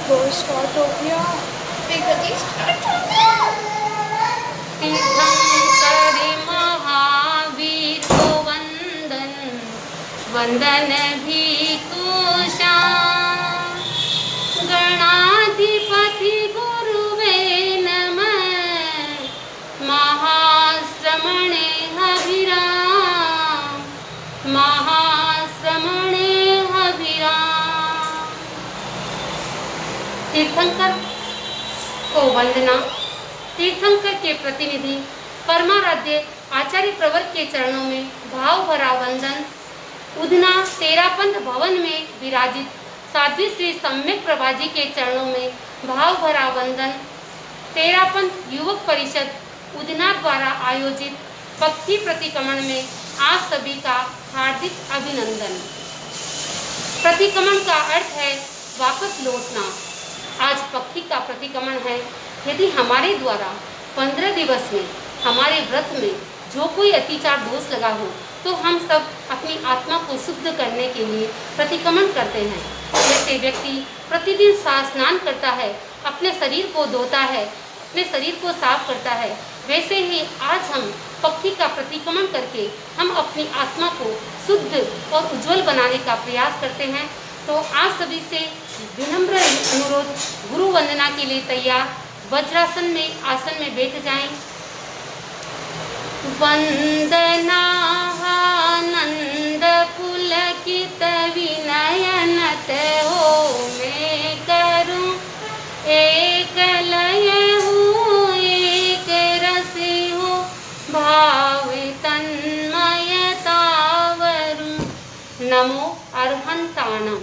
तो स्टार्ट हो गया। स्टार्ट हो गया। तीर्थंकरि महावीर को वंदन, वंदन भी कुशान। गणाधिपति गुरुवे नमः, महाश्रमणे अभिराम, महाश्रमणे अभिराम। तीर्थंकर को वंदना। तीर्थंकर के प्रतिनिधि परमाराध्य आचार्य प्रवर के चरणों में भाव भरा वंदन। उधना तेरापंथ भवन में विराजित साध्वी श्री सम्यक प्रभा जी के चरणों में भाव भरा वंदन। तेरापंथ युवक परिषद उधना द्वारा आयोजित पक्षी प्रतिक्रमण में आप सभी का हार्दिक अभिनंदन। प्रतिक्रमण का अर्थ है वापस लौटना। आज पक्षी का प्रतिक्रमण है। यदि हमारे द्वारा 15 दिवस में हमारे व्रत में जो कोई अतिचार दोष लगा हो तो हम सब अपनी आत्मा को शुद्ध करने के लिए प्रतिक्रमण करते हैं। जैसे व्यक्ति प्रतिदिन स्नान करता है, अपने शरीर को धोता है, अपने शरीर को साफ करता है, वैसे ही आज हम पक्षी का प्रतिक्रमण करके हम अपनी आत्मा को शुद्ध और उज्जवल बनाने का प्रयास करते हैं। तो आप सभी से विनम्र अनुरोध, गुरु वंदना के लिए तैयार वज्रासन में आसन में बैठ जाएं। वंदनानंद पुलकित विनयनत हो मैं करूं, एक लय हूँ एक रसी हूँ, भाव तन्मयतावरूं। नमो अर्हंताणं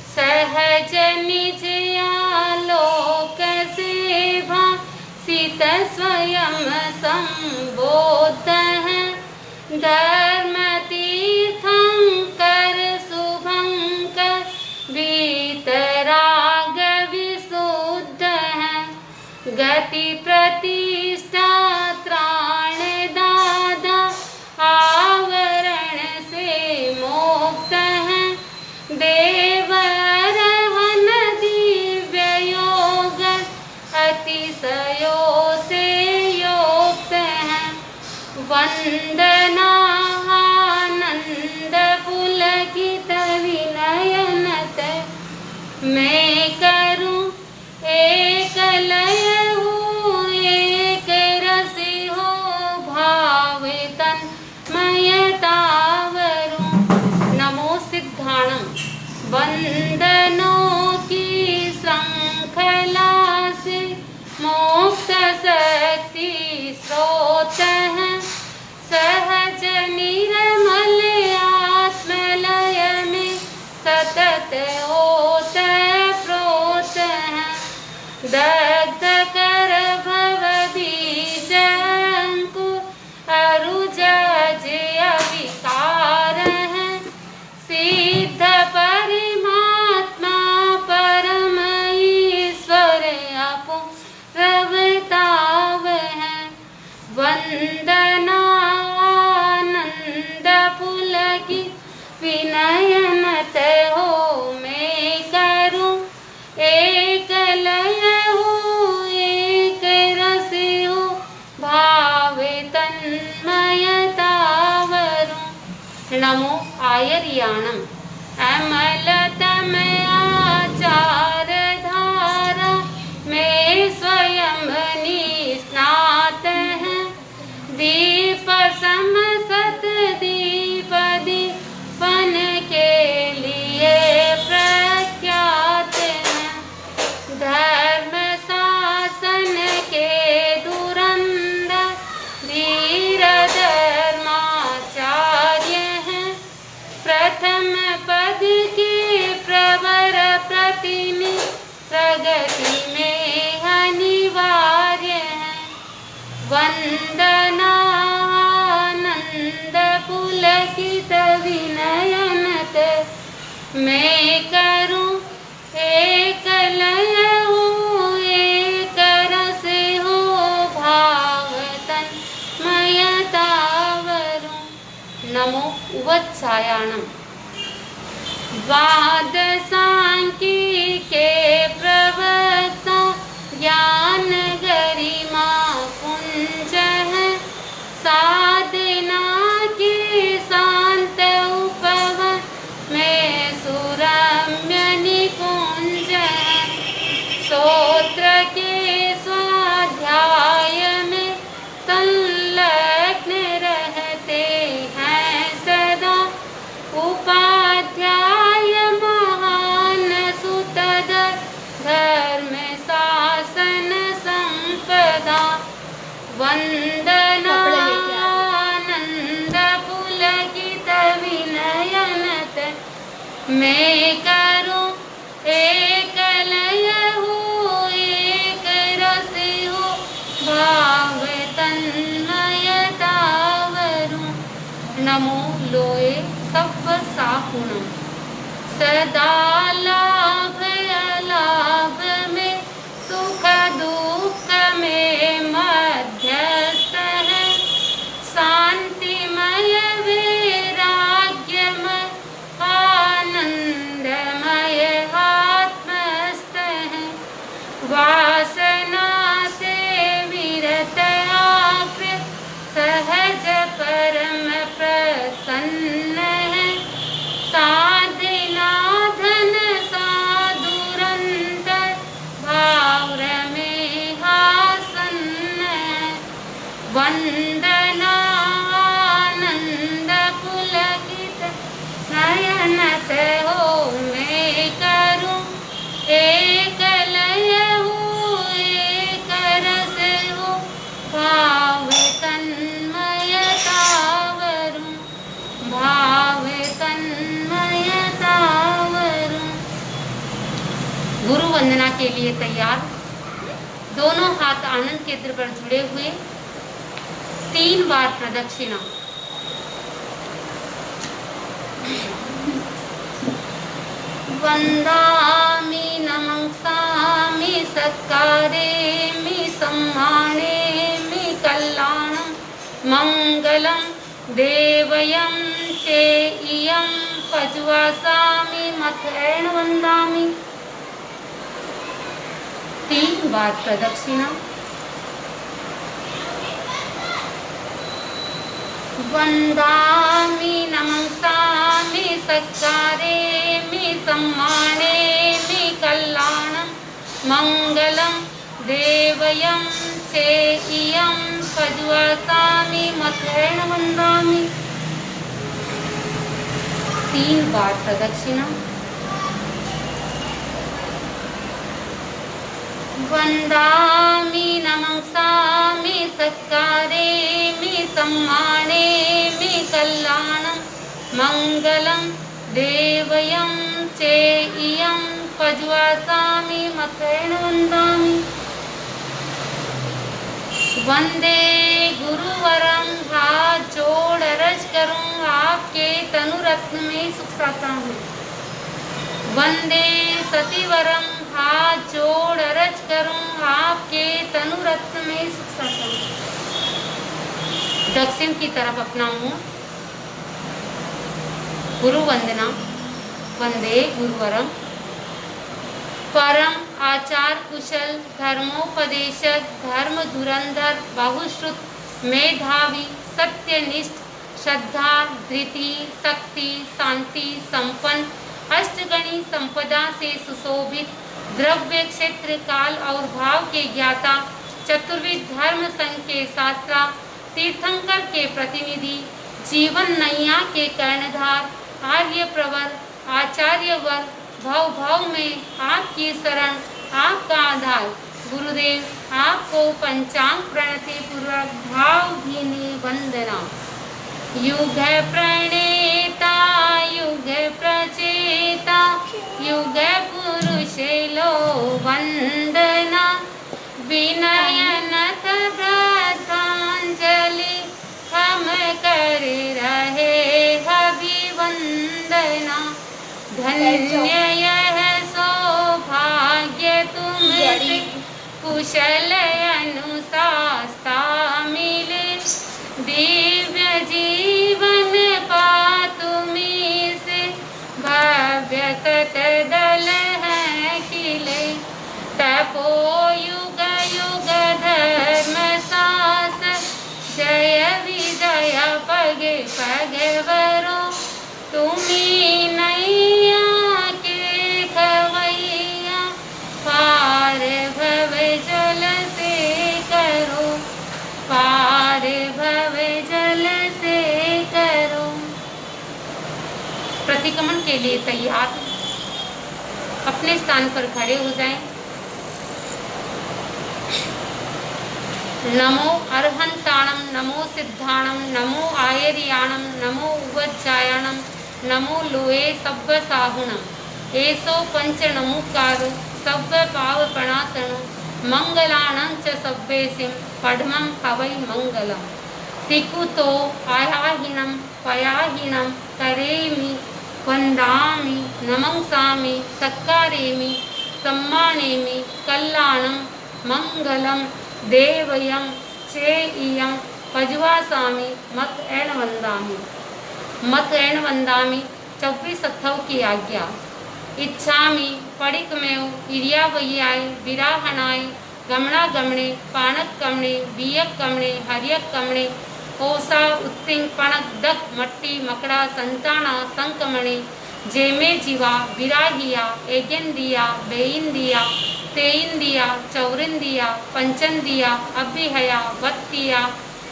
सहज निज आलोक सेवा, सीत स्वयं संबोध है, धर्म तीर्थंकर शुभंकर, वीतराग विशुद्ध है, गति प्रतिष्ठा त्राण दादा, आवरण से मुक्त है, देवरहन दिव्य योग, अतिशयो से युक्त है। वंदनानंद पुलकित विनयनत मैं करूं, एक लय हूँ एक रसी हो, भाव तन्मयतावरूं। नमो सिद्धाणं वंदनों की श्रृंखला से मोक्ष शक्ति स्रोत है, सहज निर्मल आत्मलय में सतत होत प्रोत है, दग्ध कर भव बीज अंकुर, अरुज अविकार है, सिद्ध परमात्मा परम ईश्वर अपो प्रभुताव है। वंदनानंद पुलकित विनयनत हो मैं करूं, एक लय हूँ एक रसी हूँ, भाव तन्मयतावरूं। नमो आयर्याणं अमलतम आचार धारा में स्वयं निस्नात है, दीप सम सत दीप दीपन के लिए प्रख्यात है, धर्म शासन के धुरंधर धीर धर्माचार्य हैं, प्रथम पद के प्रवर प्रतिनिधि प्रगति में अनिवार्य है। वंदनानंद पुलकित विनयनत मैं करूं, एक लय हूँ एक रस हो, भाव तन्मयतावरूं। नमो उवत्सायाणं द्वादशांकी के प्रवर वंदनानंद पुलकित विनयनत मैं करूं एक लय हो एक रस हो भाव तन्मयतावरूं नमो लोए सब साहुणं सदा लाभ अलाभ में सुख दुख में मध्यस्थ है शांतिमय वैराग्यमय आनंदमय आत्मस्थ है वासना से विरत आकृ सहज परम प्रसन्न है साधना धन साधुरंत भाव में हासन्न वंदनानंद पुलकित नयनत हो मैं करूं एक लय हो एक रस हो भाव तन्मयतावरूं भाव तन्मयतावरूं। गुरु वंदना के लिए तैयार, दोनों हाथ आनंद केंद्र पर जुड़े हुए, 3 बार प्रदक्षिणा। वंदामि नमस्कामि सत्कारेमि सम्मानेमि कल्याणं मंगलं देवयं चेयं पज्वासामि मथेन वंदामि। 3 बार प्रदक्षिणा। वंदामि नमस्कामि सत्कारेमि सम्मानेमि कल्याणं मंगलं देवयं चेयं पज्वासामि मथेन वंदामि। 3 बार प्रदक्षिणा। वंदामि नमस्कामि सत्कारेमि सम्मानेमि कल्याणं मंगलं देवयं चेयं पज्वासामि मथेन वंदामि। वंदे गुरुवरं हाथ जोड़ अर्ज करूं आपके तनु रत्न में सुख साता हूँ। वंदे सतीवरम हाथ जोड़ अर्ज करूं आपके तनु रत्न में सुख साता हूँ। दक्षिण की तरफ अपना मुंह। गुरु वंदना। वंदे गुरुवरम परम आचार कुशल धर्मोपदेशक धर्म धुरंधर बहुश्रुत मेधावी सत्यनिष्ठ श्रद्धा धृति शक्ति शांति संपन्न अष्टगणी संपदा से सुशोभित द्रव्य क्षेत्र काल और भाव के ज्ञाता चतुर्विध धर्म संघ के शास्त्रा तीर्थंकर के प्रतिनिधि जीवन नैया के कर्णधार आर्य प्रवर आचार्य वर भाव भाव में आपकी शरण आपका आधार गुरुदेव आपको पंचांग प्रणति पूर्वक भावभीनी वंदना। युग प्रणेता युग प्रचेता युग पुरुष लो वंदना विनय नथ श्रद्धांजलि हम कर रहे अभिवंदना। धन्य यह सौभाग्य तुमसे कुशल अनुशास्ता मिले दिव्य जीवन पातुमी से भव्य सतदल है खिले तपो युग युग धर्म सास जय विजय पग पग वरो तुम्ही नैया के खवैया पार भव जल से करो पार भव जल से करो। प्रतिक्रमण के लिए तैयार, अपने स्थान पर खड़े हो जाएं। नमो अर्हन्ताणं नमो सिद्धाणं नमो आयर्याणं नमो उवज्जायाणं नमो लोए सब्ब साहुणं एसो पंच नमोकारो सब्ब पावपणासनो मंगलानं च सब्बेसिं पद्मं हवै मंगलम् तिकुतो आयाहिनं पयाहिनं करेमि वन्दामि नमंसामि सत्कारेमि सम्मानेमि कल्याणं मंगलम देवयं चेयं पजवासामि मत एण वंदामि 24 सत्थव की आज्ञा। इच्छामि पडिकमेव इरियावय्याय विराहणाय गमना गमणे पाणक कमणे बियक कमणे हरियक कमणे ओसा उत्तिंग पणक दक मट्टी मकड़ा संताना संकमणे जेमे जीवा विराहिया एगेंदिया बेइंदिया तेइंदिया चौरिंदिया पंचंदिया अभिहया वत्तिया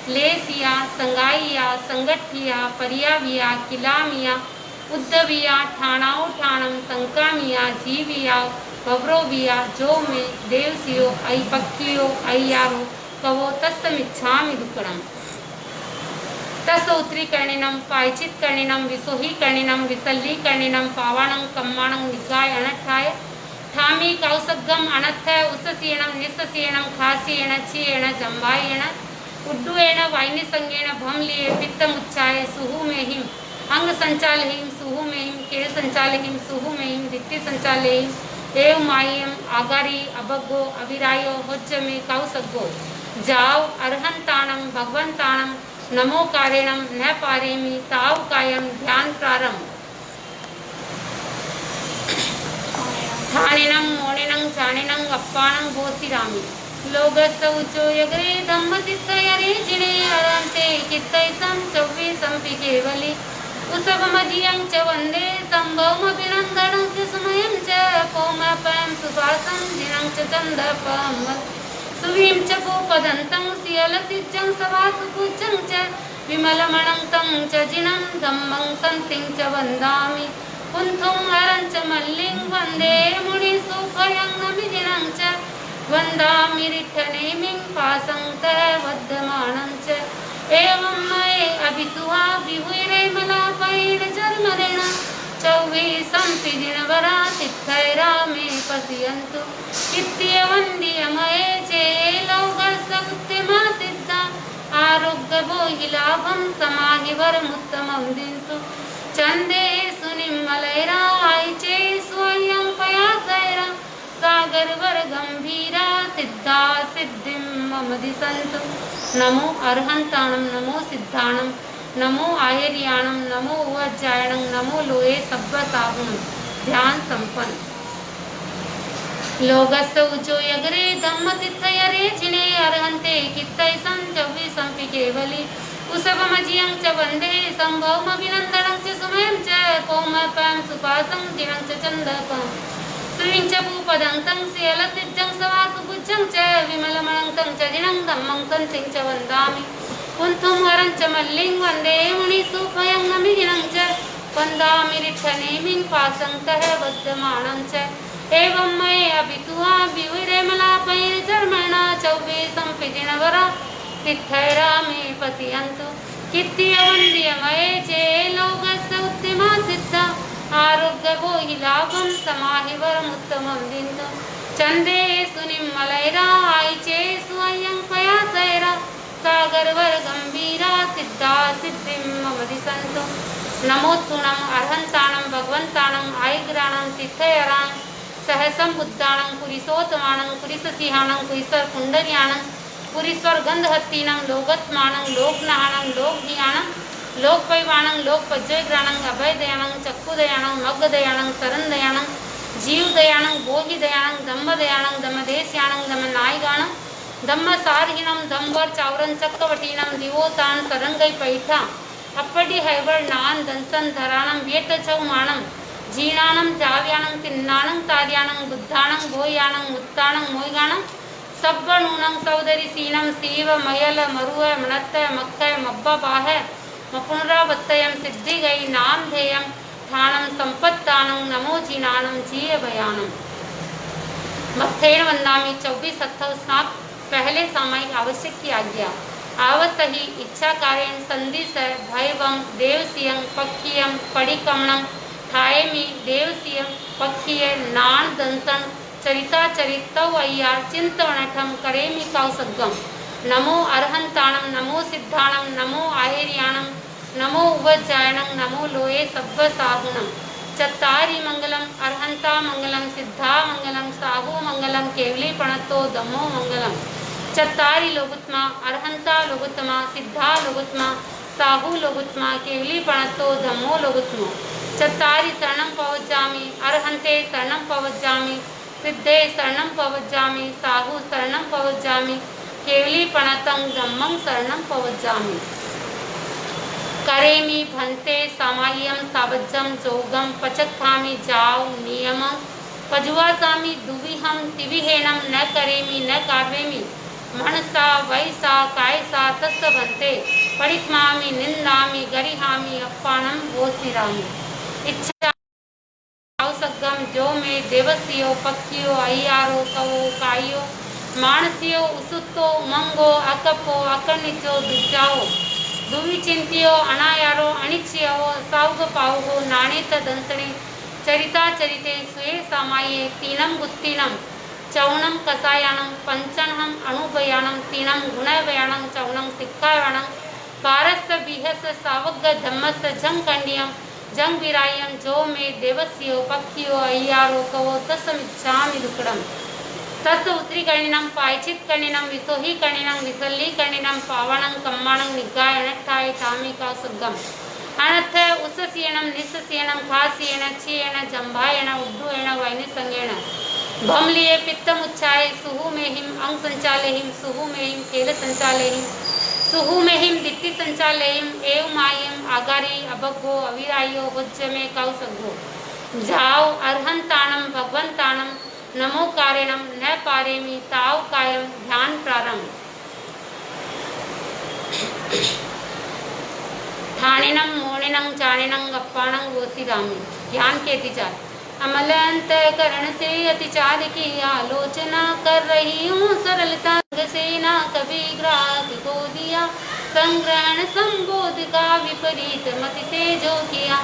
लेसिया संगाइया संगठिया परियाविया किलामिया उद्धविया ठाणाओ ठाणम संकामिया जीविया वव्रोविया जो में देवसियो ऐ पक्कियो अय्यारो कवो तस्समिच्छामि दुक्कडम तस उत्तरीकर्णिनं पायचित्कर्णिनं विसोहीकर्णिनं विसल्लीकर्णिनं पावाणं कम्माणं निगाय अनठाय ठामी कौसग्गम अनत्थ उससीयणं निस्सीयणं खासीयण चीयण जंबायण उड्डुएण वायनिसंगेण भमलिये पित्तमुच्चाय सुहुमेहिं अंग संचालहिं सुहुमेहिं केल संचालहिं सुहुमेहिं दित्ति संचालहिं एव मायम आगारी अबग्गो अविरायो होज्जमे कौसग्गो जाव अर्हन्ताणं भगवन्ताणं नमो कारेणं न पारेमि ताव कायं ध्यान प्रारंभ ठाणिनं मोणिनं चाणिनं अप्पाणं भोसिरामि लोगस्य उच्चो यगरे धम्मतित्तयरे जिणे अरन्ते कित्तैसं चौवीसंपि केवली उसभमजियं च वन्दे सम्भवमभिनन्दनं च सुमयं च पौमपं सुभासं जिनं च चन्दपं सुवीं च गोपदन्तं सियलसिज्जं सवासुपूज्यं च विमलमणं तं च जिनं धम्मं सन्तिं च वन्दामि कुन्थुं हरं च मल्लिं वन्दे मुनिसुभयं नमिदिनं च वन्दामि रिट्ठनेमिं पासं तः वद्धमानं च एवं मये अभितुहा विहुरे मलापैण जन्मरेण चौवीसंपि दिनवरा तित्थैरा मे पश्यन्तु इत्यवन्द्यमये चे लौकस्य उत्तमा सिद्धा आरोग्यभोहि लाभं समाहि वरमुत्तमं दिन्तु चन्दे सुनिम्मलैरा आयिचे स्वयं पयासैरा सागरवर गंभीरा सिद्धा सिद्धिं मम दिशन्तु नमो अर्हन्ताणं नमो सिद्धाणं नमो आयर्याणं नमो उवज्जायणं नमो लोए सब्ब साहुणं ध्यान संपन्न लोगस्य उचो यगरे धम्मतित्थयरे जिणे अर्हन्ते कित्तैसं चौवीसंपि केवली उसभमजियं च वन्दे सम्भवमभिनन्दनं च सुमयं च पौमपं सुपासं जिनं च चन्दपं श्रीं च भूपदन्तं सियलसिज्जं सवासुभुजं च विमलमणं तं च जिनं धम्मं सन्तिं च वन्दामि कुन्थुं हरं च मल्लिं वन्दे मुनिसुभयं नमिदिनं च वन्दामि रिट्ठनेमिं पासं तः वद्धमानं च एवं मये अभितुहा विविरेमलापैः चर्मणा चौवीसंपि दिनवरा तित्थैरा मे पश्यन्तु कित्तियवन्द्यमये चे लोकस्य उत्तमा सिद्धा आरोग्यभोहि लाभं समाहि वरमुत्तमं दिन्तु चन्दे सुनिम्मलैरा आयिचे स्वयं पयासैरा सागरवर गंभीरा सिद्धा सिद्धिं मम दिशन्तु नमोत्तुणम् अर्हन्ताणं भगवन्ताणं आयग्राणं तिथयरां सहसं बुद्धाणं पुरिसोत्तमाणं पुरिससिंहाणं पुरिसर पुण्डर्याणं पुरीश्वर गंधहत्तीनं लोकत्मानं लोकनाहनं लोकधियानं लोकपैवाणं लोकपज्जयग्राणं अभयदयाणं चक्षुदयाणं मग्गदयाणं शरणदयाणं जीवदयाणं बोहिदयाणं धम्मदयाणं धम्मदेश्याणं धम्मनायगाणं धम्मसारहीणं धम्मवर चावरं चक्रवटीनं दिवोतान सरंगै पैठा अप्पडी हैबर नान दंसन धराणं वेटचौमाणं जीर्णाणं द्राव्याणं तिन्नाणं तार्याणं बुद्धाणं भोयाणं मुत्ताणं मोयगाणं सब्बणूनं सौदरी सीनं सीव मयल मरुह मणत्त मक्ख मब्बाह मपुनरावत्तयं सिद्धिगै नामधेयं ठाणं संपत्तानं नमो जीनानं जीयभयानं मत्थेन वन्दामि 24 सत्थव स्नाप पहले सामायिक आवश्यक की आज्ञा आवसहि इच्छा कारेण संदिस भयवं देवसियं पक्षियं पडिकमणं ठायेमि देवसियं पक्षिय नान दंसन चरिता चरितव अय्यार चिंतवनठम करेमि कौसगम नमो अरहंताणं नमो सिद्धाणं नमो आयर्याणं नमो उवज्जायणं नमो लोये सब्ब साहुणं चत्तारि मंगलम अरहंता मंगलम सिद्धा मंगलम साहु मंगलम केवली पणतो दमो मंगलम चत्तारि लोगुत्मा अरहंता लोगुत्मा सिद्धा लोगुत्मा साहु लोगुत्मा केवली पणतो धम्मो लोगुत्मो चत्तारि शरणं पवज्जामि अरहंते शरणं पवज्जामि सिद्धे शरणं पवज्जामि साहु शरणं पवज्जामि केवली पणतं धम्मं शरणं पवज्जामि करेमि भन्ते सामाय्यम सावज्जम जोगम पचक्खामि जाव नियमं पजुवासामि दुविहं तिविहेनं न करेमि न कार्वेमि मनसा वैसा कायसा तस्य भन्ते परिक्मामि निन्दामि गरिहामि अप्पाणं वोसिरामि इच्छा सगम जो में देवसियो पक्षियो अय्यारो कवो कायो मानसियो उसुतो उमंगो अकपो अकनिचो दुजाओ दुवी चिंतियो अनायारो अनिच्छियो साउग पाउगो नाणेत दंसणे चरिता चरिते स्वे सामाये तीनम गुत्तीनम चौणम कसायाणं पंचनहम अणुभयाणं तीनम गुणवयाणं चौणं सिक्खायाणं पारस बिहस सावग धम्मस जंग कंडियम जंग विरायम जो में देवस्यो पक्षियो अय्यारो कवो तस्मिच्छामि दुक्कडम तत् उत्तरीकर्णिनं पायचित कर्णिनं विसोही कर्णिनं विसल्ली कर्णिनं पावनं कम्माणं निगायणठाय तामी कौसुगम अनथ उसस्येनं निस्स्येनं खास्येन छियेन जंभायेन उड्डुयेन वैनिसंगेन भमलिये पित्तमुच्चाये सुहु मेहिम अंग संचालेहिम सुहु मेहिम केल संचालेहिम सुहु मेहिम दिट्टि संचालेहिम एव मायम आगारी अबग्गो अविरायो वज्जमे कौसगो जाओ अर्हंताणं भगवंताणं नमो कारेणं न पारेमि ताव कायम ध्यान प्रारंभ ठाणिनं मोणिनं चाणिनं अप्पाणं वोसिरामि ध्यान के अतिचार अमल अंतःकरण से अतिचार की आलोचना कर रही हूँ सरलता से ना कभी ग्राहक को दिया संग्रहण संबोध का विपरीत मति से जो किया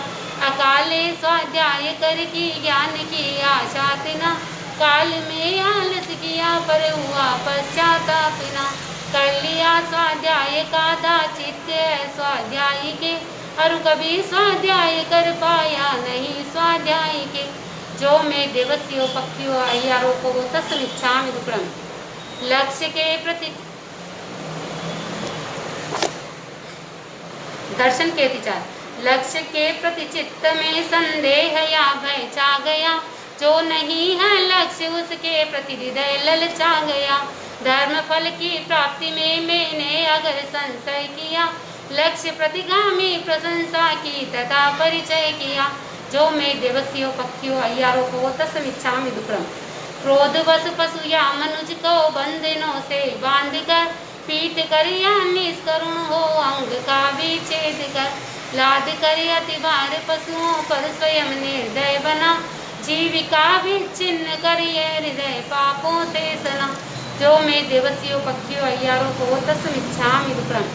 अकाले स्वाध्याय कर की ज्ञान की आशा न काल में आलस किया पर हुआ पश्चाताप न कर लिया स्वाध्याय का दाचित्य स्वाध्याय के और कभी स्वाध्याय कर पाया नहीं स्वाध्याय के जो मैं देवस्यो पक्षियों अय्यारों को तस्मिच्छामि दुक्कडम लक्ष्य के प्रति दर्शन के विचार लक्ष्य के प्रति चित्त में संदेह या भय छा गया जो नहीं है लक्ष्य उसके प्रति हृदय ललचा गया धर्म फल की प्राप्ति में मैंने अगर संशय किया लक्ष्य प्रतिगामी प्रशंसा की तथा परिचय किया जो मैं देवस्यो पक्षियों अय्यारों को तस्मिच्छामि दुक्कडम क्रोध वश पशु या मनुज को बंधनों से बांध कर पीट कर या निष्करुण हो अंग का विच्छेद कर लाद कर अति भार पशुओं पर स्वयं निर्दय बना जीविका विच्छिन्न करिए हृदय पापों से सना जो मैं देवस्यो पक्षियों अय्यारों को तस्मिच्छामि दुक्कडम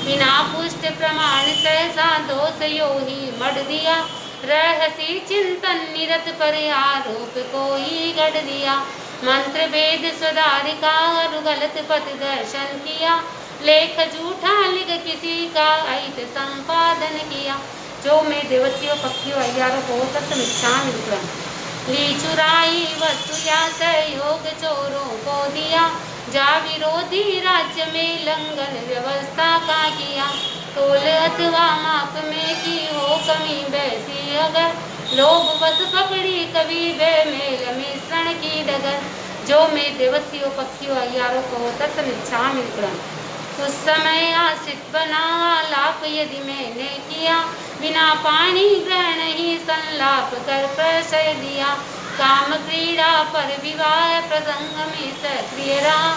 बिना पुष्ट प्रमाण सहसा दोष यो ही मढ़ दिया रहसी चिंतन निरत पर आरोप को ही गढ़ दिया मंत्र भेद सुधार का और गलत पथ दर्शन किया लेख झूठा लिख किसी का अहित संपादन किया जो मैं देवस्यो पक्षियों अय्यारों को तस्मिच्छामि दुक्कडम ली चुराई वस्तु या सहयोग चोरों को दिया जा विरोधी राज्य में लंघन व्यवस्था का किया तोल अथवा माप में की हो कमी बैसी अगर लोभ बस पकड़ी कभी बेमेल मिश्रण की डगर जो मैं देवस्यो पक्षियों अय्यारों को तस्मिच्छामि दुक्कडम उस समय आश्रित बना लाप यदि मैंने किया बिना पानी ग्रहण ही संलाप कर प्रशय दिया काम क्रीड़ा पर विवाह प्रसंग में सक्रिय रहा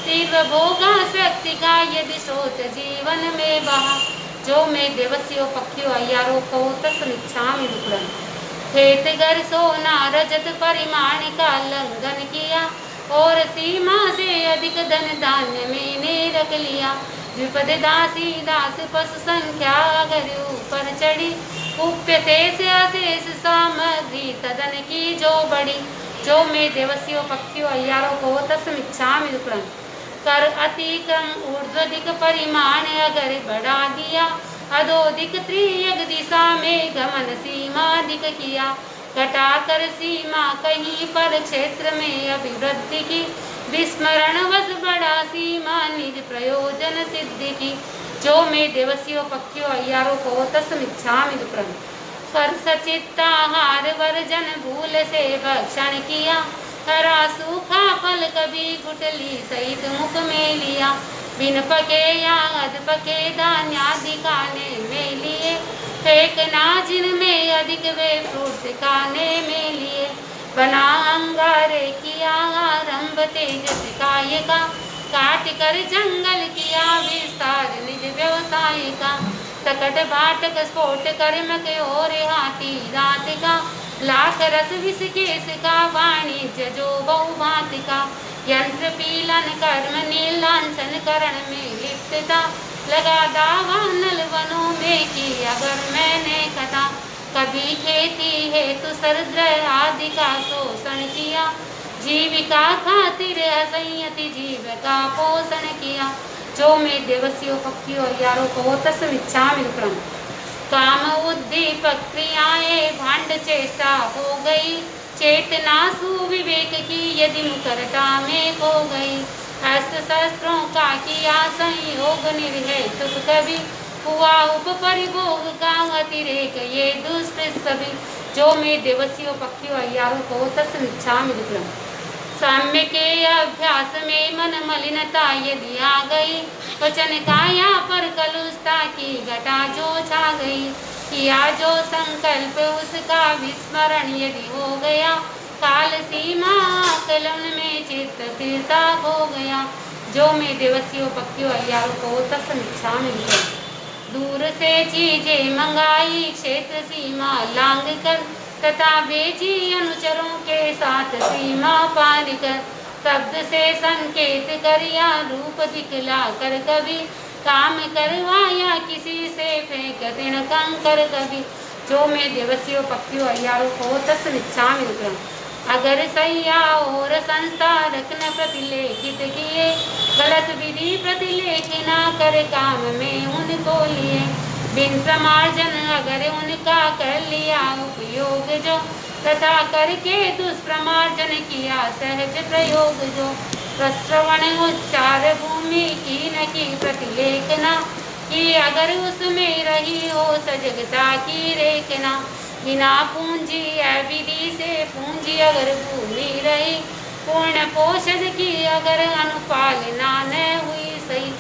तीव्र भोगा शक्ति का यदि स्रोत जीवन में बहा जो मैं देवस्यो पक्षियों अय्यारों को तस्मिच्छामि दुक्कडम खेत घर सोना रजत परिमाण का लंघन किया और सीमा से अधिक धन धान्य मैंने रख लिया। द्विपद दासी दास पशु संख्या अगर ऊपर चढ़ी, कुप्य से अशेष सामग्री सदन की जो बड़ी। जो मैं देवस्यो पक्षियों अय्यारों को तस्मिच्छामि दुक्कड़म। कर अतिक्रम ऊर्ध्वदिक परिमाण अगर बढ़ा दिया, अधोदिक त्रियग दिशा में गमन सीमा अधिक किया। घटाकर सीमा कहीं पर क्षेत्र में अभिवृद्धि की, विस्मरण वश बढ़ा सीमा निज प्रयोजन सिद्धि की। जो मैं देवस्यो पक्षियों अय्यारों को तस्मिच्छामि दुक्कड़म। कर सचित्ताहार वर्जन भूल से भक्षण किया, हरा सूखा फल कभी गुठली सहित मुख में लिया। बिन पके या अध पके धान्यादि खाने में लिए, फेंकना जिनमें अधिक वे फ्रूट खाने में लिए। बना अंगारे किया आरंभ तेज सिकाय का, काट कर जंगल किया विस्तार निज व्यवसाय का। सकट बाटक स्फोट कर्म के और हाथी रात का, लाख रस विष केस का वाणिज्य जो बहुभांति का। यंत्र पीलन कर्म नीलांसन करण में लिप्तता, लगा दावा नल वनों में की अगर मैंने कथा। कभी खेती हेतु सरद्र आदि का शोषण किया, जीविका खातिर असंयति जीव का पोषण किया। जो मैं देवस्यो पक्षियों अय्यारों को तस्मिच्छामि दुक्कड़म। काम उद्दीपक क्रियाएं भांड चेष्टा हो गई, चेतना सुविवेक की यदि मुखरता में खो गई। अस्त्र शस्त्रों का किया संयोग निर्हेतुक कभी, हुआ उपपरिभोग का अतिरेक ये दुष्कृत सभी। जो मैं देवस्यो पक्षियों अय्यारों को तस्मिच्छामि दुक्कड़म। साम्य के अभ्यास में मन मलिनता यदि आ गई, वचन काया पर कलुषता की घटा जो छा गई। किया जो संकल्प उसका विस्मरण यदि हो गया, काल सीमा आकलन में चित्त स्थिरता हो गया। जो मैं देवस्यो पक्षियों अय्यारों को तस्मिच्छामि दुक्कड़म। दूर से चीजें मंगाई क्षेत्र सीमा लांग कर, तथा बेची अनुचरों के साथ सीमा पार कर। शब्द से संकेत करिया रूप दिखला कर कभी, काम करवाया किसी से फेंक दिन कंकर कभी। जो मैं देवस्यो पक्षियों अय्यारों को तस्मिच्छामि दुक्कड़म। अगर सैया और संस्था रखन प्रतिलेखित किए, गलत विधि प्रतिलेख ना कर काम में उनको लिए। बिन प्रमार्जन अगर उनका कर लिया उपयोग जो, तथा करके दुष्प्रमार्जन किया सहज प्रयोग जो। प्रश्रवण उच्चार भूमि की न की प्रतिलेखना की, अगर उसमें रही हो सजगता की रेखना। बिना पूंजी विधि से पूंजी अगर भूमि रही, पूर्ण पोषण की अगर अनुपालना न हुई सही।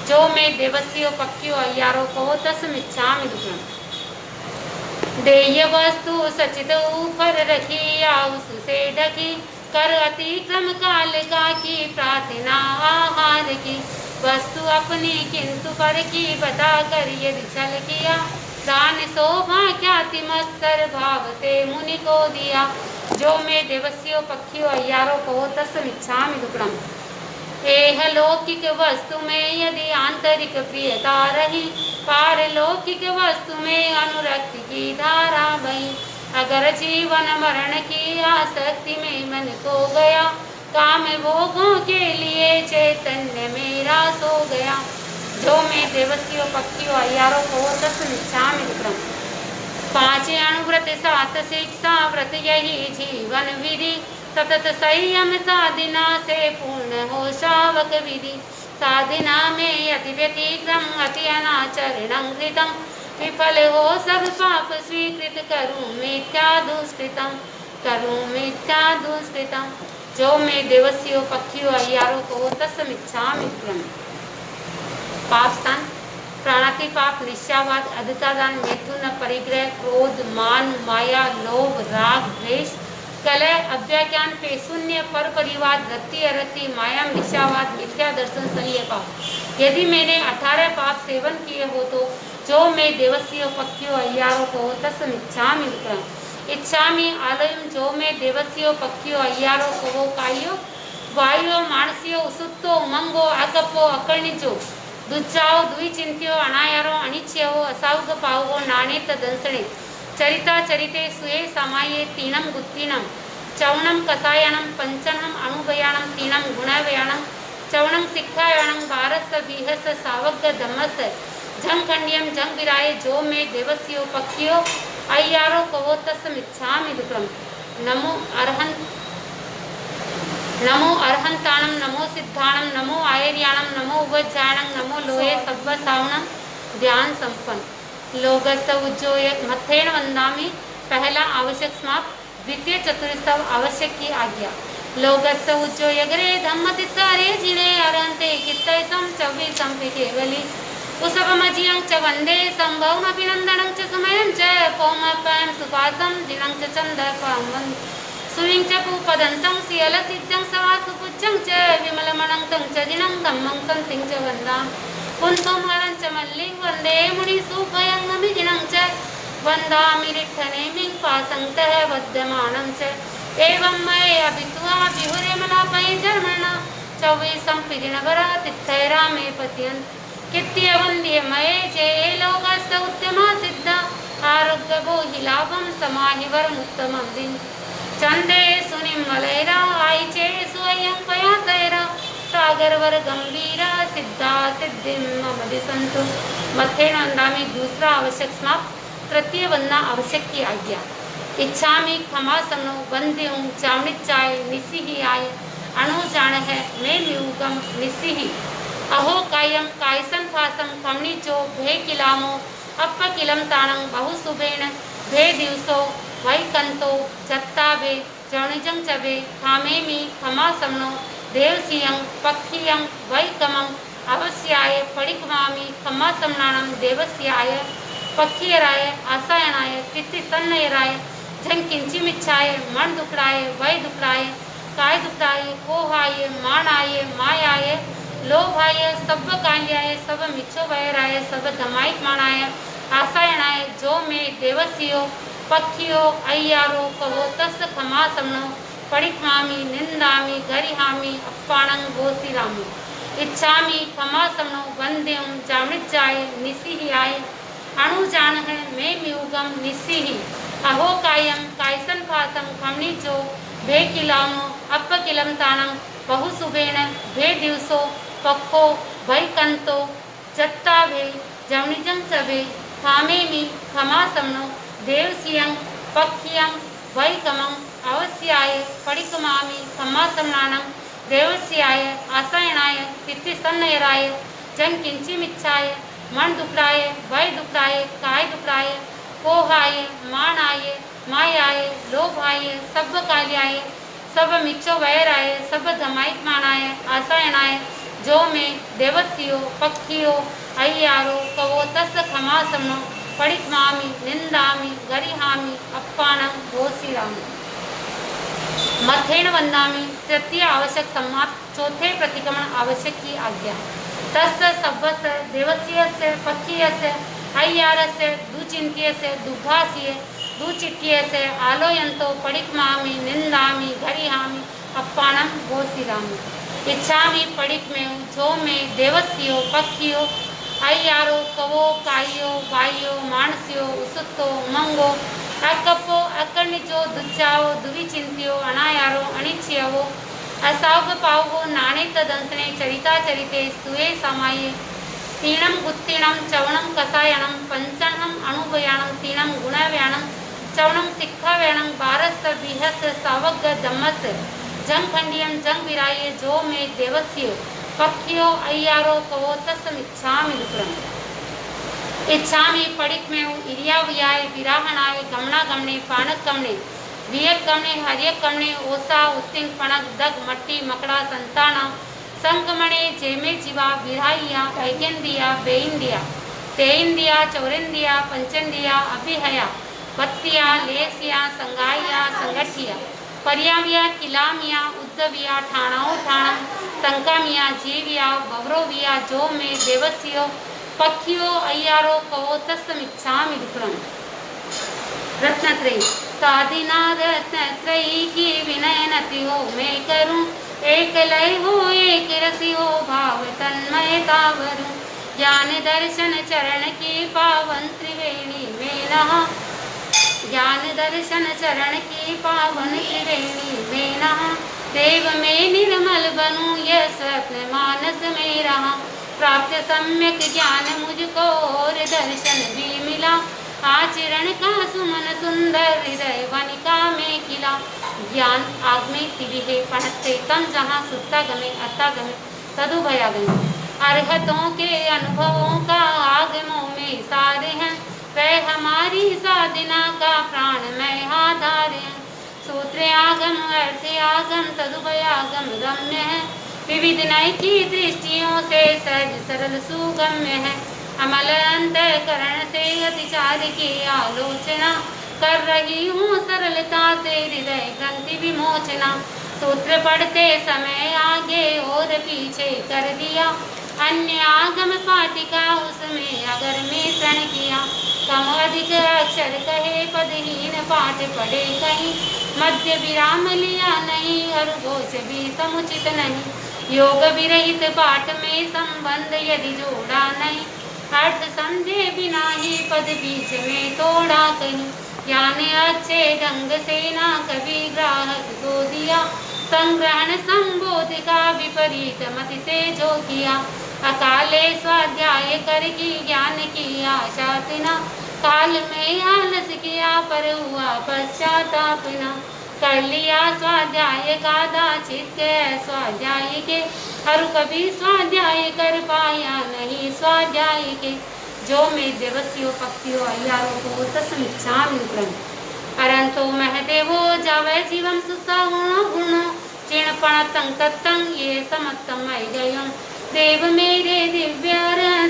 जो मैं देवस्यो पक्षियों अय्यारों को तस्मिच्छामि दुक्कड़म। देय वस्तु सचित ऊपर रखी या उससे ढकी, कर अतिक्रम काल का की प्रार्थना आहार की। वस्तु अपनी किंतु पर की बता कर यदि छल किया, दान शोभा ख्याति मत्सर भाव से मुनि को दिया। जो मैं देवस्यो पक्षियों अय्यारों को तस्मिच्छामि दुक्कड़म। एह लौकिक वस्तु में यदि आंतरिक प्रियता रही, पारलौकिक वस्तु में अनुरक्ति की धारा बही। अगर जीवन मरण की आसक्ति में मन खो गया, काम भोगों के लिए चैतन्य मेरा सो गया। जो मैं देवस्यो पक्षियों अय्यारों को तस्मिच्छामि दुक्कड़म। 5 अणुव्रत 7 शिक्षा व्रत यही जीवन विधि, सतत संयम साधना से पूर्ण हो श्रावक विधि। साधना में अति व्यतिक्रम अति अनाचरणं कृतं, विफल हो सब पाप स्वीकृत करूं मिथ्या दुष्कृतम्, करूं मिथ्या दुष्कृतम्। जो मैं देवस्यो पक्षियों अय्यारों को तस्मिच्छामि दुक्कड़म। पाप स्थान प्राणातिपात, निश्चावाद, अधिकादान, मैथुन, परिग्रह, क्रोध, मान, माया, लोभ, राग, द्वेष, कलह, अव्याख्यान, पेशून्य, पर परिवाद, रति अरति, माया, निश्चावाद, मिथ्या दर्शन, संयम पाप। यदि मैंने 18 पाप सेवन किए हो तो जो मैं देवस्यो पक्षियों अय्यारों को तस्मिच्छामि दुक्कड़म। इच्छामि आलयम। जो मैं देवस्यो पक्षियों अय्यारों को कायो वायो मानसियो उसुत्तो उमंगो अकपो अकर्णिजो दुच्चाओ द्विचिंत्यो अनायारो अनिच्यवो असाउग पावो नानेत दंसणे चरिता चरिते सुये समाये तीनम गुत्तीनम चौणम कसायणम पंचनम अणुभयाणम तीनम गुणव्याणम चौणम सिक्खायाणम बारस बीहस सावग धम्मस झंग खंडियम जंग विराय जो में देवस्यो पक्षियो अय्यारो कवोतस मिच्छामि दुक्रम नमो अर्हंताणम नमो सिद्धाणम नमो आयर्याणम नमो उपज्जाणम नमो लोये सब्ब सावणम ध्यान संपन्न लोगस उज्जोय मथेण वंदामि पहला आवश्यक समाप्त द्वितीय चतुर्थव आवश्यक की आज्ञा लोगस उज्जोय गरे धम्म तित्तारे जिणे अरहंते कित्तैसम चवि संपि केवली उसभमजियं च वन्दे संभवमभिनन्दनं च सुमयं च पौमपयं सुपातं दिनं च चन्दपं सुरिं च पूपदन्तं सियलसिज्जं सवासुपुज्जं च विमलमणन्तं च दिनं धम्मं सन्तिं च वन्दां पुन्तं हरं च मल्लिं वन्दे मुनिसुभयं नमिदिनं च वन्दामि रिट्ठनेमिं पासङ्क्तः वद्यमानं च एवं मये अभित्वा विहुरेमलापये जर्मणा चौवीसं पिदिनवरा तित्थैरा मे पत्यन् कित्त्यवन्द्ये मये चे लोकस्य उत्तमा सिद्ध आरोग्यभोहि लाभं समाहिवरमुत्तमं दिन चंदे सुनिमलैरा आईचे सुयं पयातैरा सागरवर गंभीरा सिद्धा सिद्धिं मम दिसंतु मथेण वंदामि दूसरा आवश्यक समाप्त तृतीय वंदना आवश्यक की आज्ञा इच्छामि क्षमा सनो वंद्यों चावणिचाय निसिहि आय अणु जान है मैं म्यूगम निसिहि अहो कायम कायसन फासम खमणिचो भे किलामो अप्प किलम ताणं बहुसुभेण भे दिवसो वैकंतो जत्ताबे जणिजं चबे खामेमि खमा समनो देवसियं पक्षियं वैकमं अवस्याय पडिकमामि खमा समनाणं देवस्याय पक्षियराय आसायणाय कित्तिसन्नयराय जं किंचिमिच्छाय मन दुकड़ाय वै दुकड़ाय काय दुकड़ाय कोहाय माणाय मायाय लोभाय सब काल्याय सब मिच्छो वैराय सब धमाइक माणाय आसायणाय जो में देवसियो पक्षियो अय्यारो कहो तस् खमा समनो पडिखामि निंदामि गरिहामि अप्पाणं गोसिरामि इच्छामि खमा समनो वंद्यं जामृजाय निसिहियाय अणु जान है मैं म्यूगम निसिहि अहो कायम कायसन फासम खमणिचो भे किलामो अप्प किलम ताणं बहुसुभेण भे दिवसो पक्को वैकंतो जत्ता भे जमनिजं चबे खामेमि खमा समनो देवसियं पक्षियं वैकमं अवस्याय पडिकमामि खमा समनाणं देवस्याय आसायणाय तित्तिसन्नयराय जं किंचिमिच्छाय मन दुकड़ाय वै दुकड़ाय काय दुकड़ाय कोहाय माणाय मायाय लोभाय सब काल्याय सब मिच्छो वैराय सब धमाइक माणाय आसायणाय जो में देवस्यो पक्षियो अय्यारो कवो तस् खमा समनो पडिकमामि निंदामि गरिहामि अप्पाणं गोसिरामि मथेण वंदामि तृतीय आवश्यक समाप्त चौथे प्रतिक्रमण आवश्यक की आज्ञा तस्य सब्बस्य देवस्यस्य पक्षीयस्य अय्यारस्य दुचिन्त्यस्य दुभास्य दुचिट्यस्य आलोयन्तो पडिकमामि निंदामि गरिहामि अप्पाणं गोसिरामि इच्छामि पडिकमेव जो में देवस्यो पक्षियो अय्यारो कवो कायो वायो मानस्यो उसुत्तो उमंगो अकपो अकर्णिजो दुच्चाओ दुविचिंत्यो अनायारो अनिच्यवो असाउग पावो नानेत दंसने चरिता चरिते सुये समाये तीणम गुत्तीणम चवणम कसायणम पंचणम अणुभयाणम तीणम गुणव्याणम चवणम सिक्खाव्याणम बारस बीहस सावग धम्मस जंग खंडियम जंग विराये जो में देवस्यो पक्षियो अय्यारो कवो तस्मिच्छामि दुक्रम इच्छामि पडिकमेव इरियावयाय विराहणाय गमना गमने पानक गमने वियक गमने हरियक गमने ओसा उत्तिंग पणक दग मट्टी मकड़ा संताना संगमणे जेमे जीवा विराहिया ऐगेंदिया बेइंदिया तेइंदिया चौरिंदिया पंचंदिया अभिहया बत्तिया लेसिया संगाइया संगठिया परियाविया किलामिया उद्दविया ठाणाओ ठाणम संकामिया जीविया बवरोविया जो में देवस्यो पक्षियो अय्यारो कवो तस्मिच्छामि दुक्रम रत्नत्रयी साधिना रत्नत्रयी की विनयनति हो मैं करूं एक लय हो एक रसी हो भाव तन्मयता वरुण, ज्ञान दर्शन चरण की पावन त्रिवेणी में नहा, ज्ञान दर्शन चरण की पावन त्रिवेणी में नहा, देव में निर्मल बनूं यह स्वप्न मानस में रहा, प्राप्त सम्यक ज्ञान मुझको और दर्शन भी मिला, आचरण का सुमन सुंदर हृदय वनिका में खिला, ज्ञान आग में तिविहे पढ़ते तम जहाँ सुत्तागमे अत्तागमे तदुभयागमे, अर्हतों के अनुभवों का आगमों में सारे हैं, वह हमारी साधना का प्राणमय आधार है, सूत्र आगम अर्थ आगम तदुभयागम गम्य है, विविध नय की दृष्टियों से सहज सरल सुगम्य है, अमल अंतःकरण से अतिचार की आलोचना कर रही हूँ सरलता से हृदय ग्रंथि विमोचना, सूत्र पढ़ते समय आगे और पीछे कर दिया, अन्य आगम पाटिका उसमें अगर मिश्रण किया, कम अधिक अक्षर कहे पदहीन पाठ पढ़े कहीं, मध्य विराम लिया नहीं और घोष भी समुचित नहीं, योग विरहित पाठ में संबंध यदि जोड़ा नहीं, अर्थ समझे बिना ही पद बीच में तोड़ा कहीं, ज्ञान अच्छे ढंग से ना कभी ग्राहक को दिया, संग्रहण संबोध का विपरीत मति से जो किया, अकाले स्वाध्याय करके ज्ञान की आशा तिना, काल में आलस किया पर हुआ पश्चाताप न, कर लिया स्वाध्याय का दाचित स्वाध्याय के, और कभी स्वाध्याय कर पाया नहीं स्वाध्याय के, जो में देवस्यो पक्तियो अय्यारो को तस्मिच्छामि क्रम, अरंतो महदेवो जावे जीवम सुसगुणो गुणो चिणपण तंग तत्तंग ये समत्तम गयम, देव मेरे दिव्य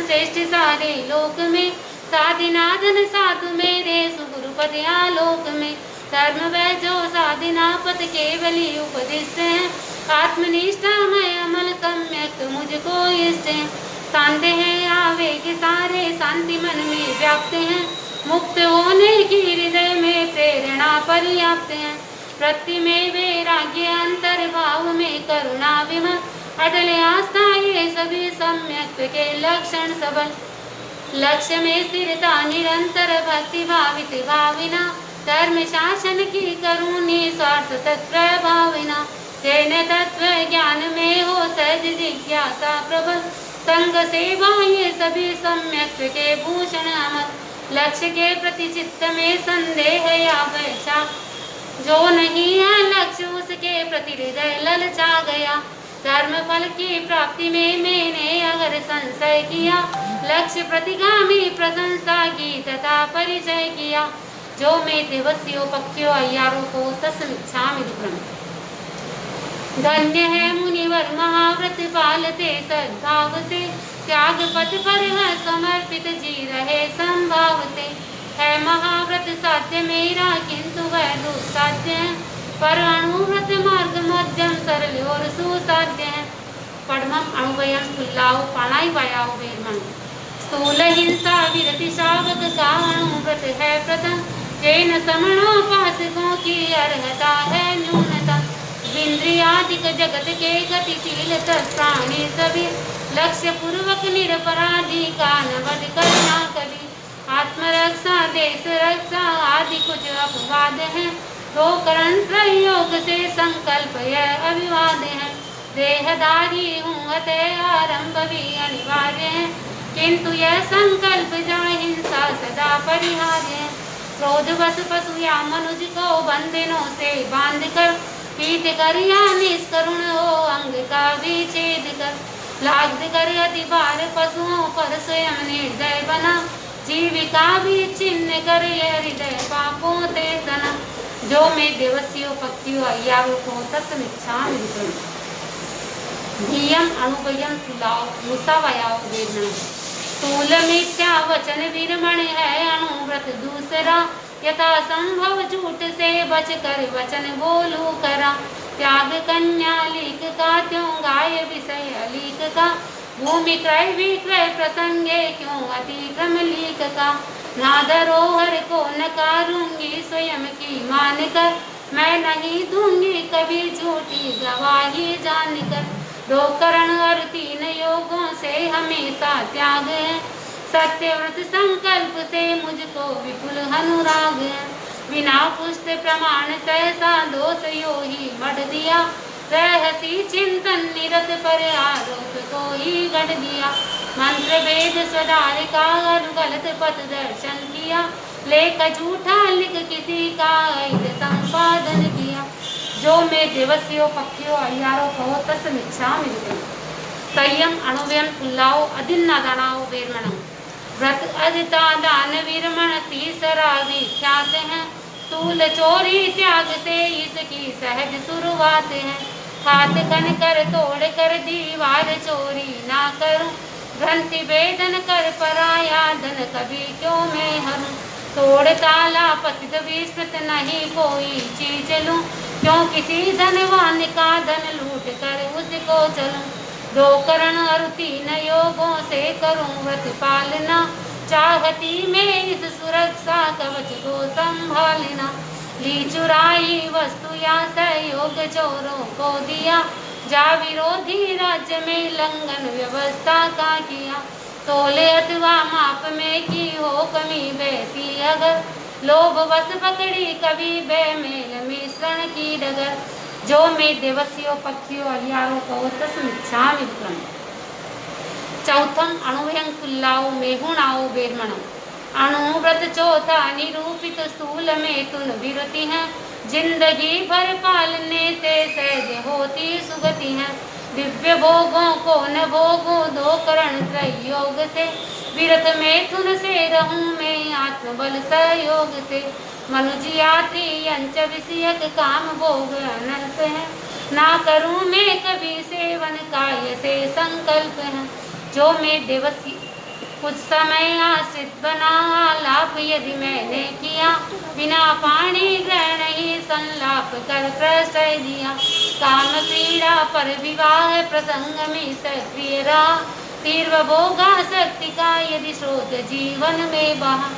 श्रेष्ठ सारे लोक में, साधिनाधन साधु मेरे सुगुरुपद आलोक में, धर्म वह जो साधिना पद केवली उपदिष्ट है, आत्मनिष्ठा में अमल सम्यक मुझको इष्ट है, शांति है आवेग सारे शांति मन में व्याप्त हैं, मुक्त होने की हृदय में प्रेरणा पर्याप्त है, वृत्ति में वैराग्य अंतर्भाव में करुणा विमल, अटल आस्था ये सभी सम्यक के लक्षण सबल, लक्ष्य में स्थिरता निरंतर भक्ति भावित भाविना, धर्म शासन की करुणी स्वार्थ तत्प्रभाविना, जैन तत्व ज्ञान में हो सहज जिज्ञासा प्रबल, संग सेवा ये सभी सम्यक के भूषण अमल, लक्ष्य के प्रति चित्त में संदेह या वैसा, जो नहीं है लक्ष्य उसके प्रति हृदय ललचा गया, धर्म फल की प्राप्ति में मैंने अगर संशय किया, लक्ष्य प्रतिगामी प्रशंसा की तथा परिचय किया, जो मैं देवस्यो पक्षियों अय्यारों को तस्मिच्छामि विक्रम, धन्य है मुनिवर महाव्रत पालते सद्भाव से, त्याग पथ पर है समर्पित जी रहे संभाव से, है महाव्रत साध्य मेरा किंतु वह दुस्साध्य है, पर अणुव्रत मार्ग मध्यम सरल और सुसाध्य है, पढ़मम अणुवयम स्थूलाओ पाणाई वायाओ वेरमण, स्थूल हिंसा विरति शावक का अणुव्रत है प्रथम, जैन समणोपासकों की अर्हता है न्यूनतम, इंद्रियादिक जगत के गतिशील प्राणी सभी, लक्ष्य पूर्वक निरपराधी का नवध करना कभी, आत्मरक्षा देश रक्षा आदि कुछ अपवाद है, तो करण प्रयोग से संकल्प यह अभिवाद है, देहधारी हूँ अतः आरंभ भी अनिवार्य है, किंतु यह संकल्प जड़ हिंसा सदा परिहार्य है, क्रोध बस पशु या मनुज को बंधनों से बांध कर, पीट कर या निष्करुण हो अंग का विच्छेद कर, लाद कर अति भार पशुओं पर स्वयं निर्दय बना, जीविका भी छिन्न कर यह हृदय पापों से सना, जो मैं देवस्यो पक्षियों अय्यारों को तस्मिच्छामि विक्रम, धियम अणुभयम तुलाओ मुसावयाओ वेदना, स्थूल मिथ्या वचन विरमण है अणुव्रत दूसरा, यथा संभव झूठ से बच कर वचन बोलू करा, त्याग कन्या लीक का त्यों गाय विषय लीक का, भूमि क्रय विक्रय प्रसंगे क्यों अतिक्रम लीक का, ना धरोहर को नकारूंगी स्वयं की मान कर, मैं नहीं दूंगी कभी झूठी गवाही जानकर। 2 करण और 3 योगों से हमेशा त्याग है, सत्यव्रत संकल्प से मुझको विपुल अनुराग है। बिना पुष्ट प्रमाण सहसा दोष यो ही मढ़ दिया, रहसी चिंतन निरत पर आरोप को ही गढ़ दिया। मंत्र वेद स्वधार का और गलत पथ दर्शन किया, लेख झूठा लिख किसी का ऐद संपादन किया। जो मैं देवस्यो पक्षियों अय्यारो कहो तस्मिच्छामि विधिं। संयम अणुव्यम पुल्लाओ अधिन्नादानाओ वेरमणम। व्रत अदिता दान वीरमण तीसरा विख्यात है, तूल चोरी त्याग से इसकी सहज शुरुआत है। हाथ कन कर तोड़ कर दीवार चोरी ना करूं, ग्रंथि वेदन कर पराया धन कभी क्यों मैं हरूं। तोड़ ताला पतित विस्मृत नहीं कोई चीज लूं, क्यों किसी धनवान का धन लूट कर उसको चलूं। 2 करण और 3 योगों से करूं व्रत पालना, चाहती मैं इस सुरक्षा कवच को संभालना। ली चुराई वस्तु या सहयोग चोरों को दिया, जा विरोधी राज्य में लंघन व्यवस्था का किया। तोले अथवा माप में की हो कमी वैसी अगर, लोभ बस पकड़ी कभी बेमेल मिश्रण की डगर। जो मैं देवस्यो पक्षियों अय्यारों को तस्मिच्छामि विधिं। चौथम अणुभयं कुल्लाओ मेहुणाओ वेरमणम। अणुव्रत चौथा निरूपित स्थूल में तुन विरति है, जिंदगी भर पालने से सहज होती सुगति है। दिव्य भोगों को न भोगो 2 करण त्रयोग से, विरत में तुन से रहूं मैं आत्मबल सहयोग से। मनुज यात्री यंच विषयक काम भोग अनर्थ है, ना करूं मैं कभी सेवन काय से संकल्प है। जो मैं देवसी कुछ समय आश्रित बना, लाभ यदि मैंने किया, बिना पानी ग्रहण ही संलाप कर प्रश्रय दिया। काम क्रीड़ा पर विवाह प्रसंग में सक्रिय रहा, तीव्र भोगा शक्ति का यदि स्रोत जीवन में बहा।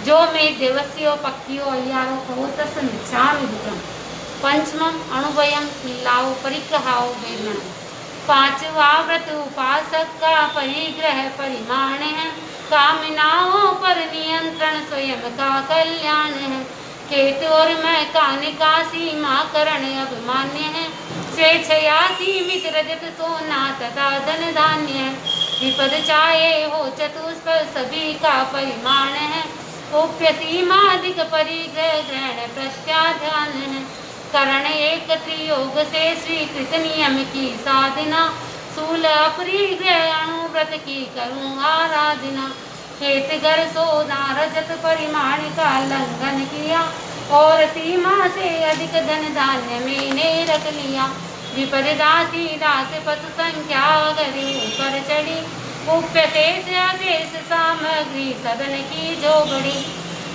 जो मैं देवस्यो पक्षियों अय्यारों को तस्मिच्छामि विधिं। पंचमम अणुभयं कुल्लाओ परिग्रहाओ वेरमणम। 5वां व्रत उपासक का परिग्रह परिमाण है, कामनाओं पर नियंत्रण स्वयं का कल्याण है। खेत और मैकान का सीमा करण अभिमान्य है, स्वेच्छया सीमित रजत सोना तथा धन धान्य है। विपद चाहे हो चतुष्पद सभी का परिमाण है, उप्य सीमाधिक परिग्रह ग्रहण प्रत्याध्यान है। करण एक त्रियोग से स्वीकृत नियम की साधना, सूल अपरिग्रह अणुव्रत की करूं आराधना। खेत घर सोना रजत परिमाण का लंघन किया, और सीमा से अधिक धन धान्य मैंने रख लिया। विपरदासी दास पशु संख्या अगर ऊपर चढ़ी, उप्य शेष अशेष सामग्री सदन की जो बड़ी।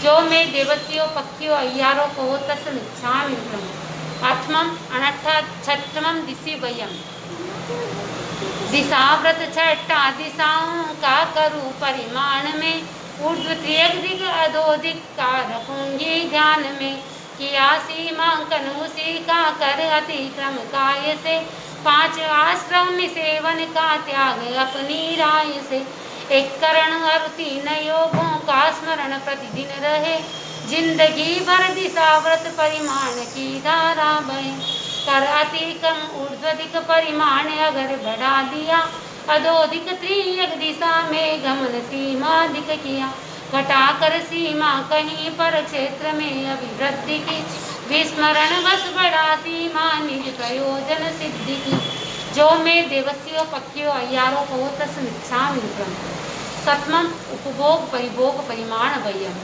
जो मैं देवस्यो पक्षियों अय्यारों को तस्मिच्छामि विधिं। आठमम छठमम दिशिवयम्। दिशाव्रत छठा दिशाओं का करूं परिमाण में, ऊर्ध्व त्रियक अधोदिक का रखूंगी ध्यान में। किया सीमांकन उसी का कर अतिक्रम काय से, 5 आश्रम सेवन का त्याग अपनी राय से। 1 करण और 3 योगों का स्मरण प्रतिदिन रहे, जिंदगी भर दिशाव्रत परिमाण की धारा बहे। कर अतिक्रम ऊर्ध्वदिक परिमाण अगर बढ़ा दिया, अधोदिक त्रियक दिशा में गमन सीमाधिक किया। घटाकर सीमा कहीं पर क्षेत्र में अभिवृद्धि की, विस्मरण बस बढ़ा सीमा निज प्रयोजन सिद्धि की। जो मैं देवस्यो पक्षियों अय्यारों को तस्मिच्छामि विधिं। सप्तमम उपभोग परिभोग परिमाण वयम्।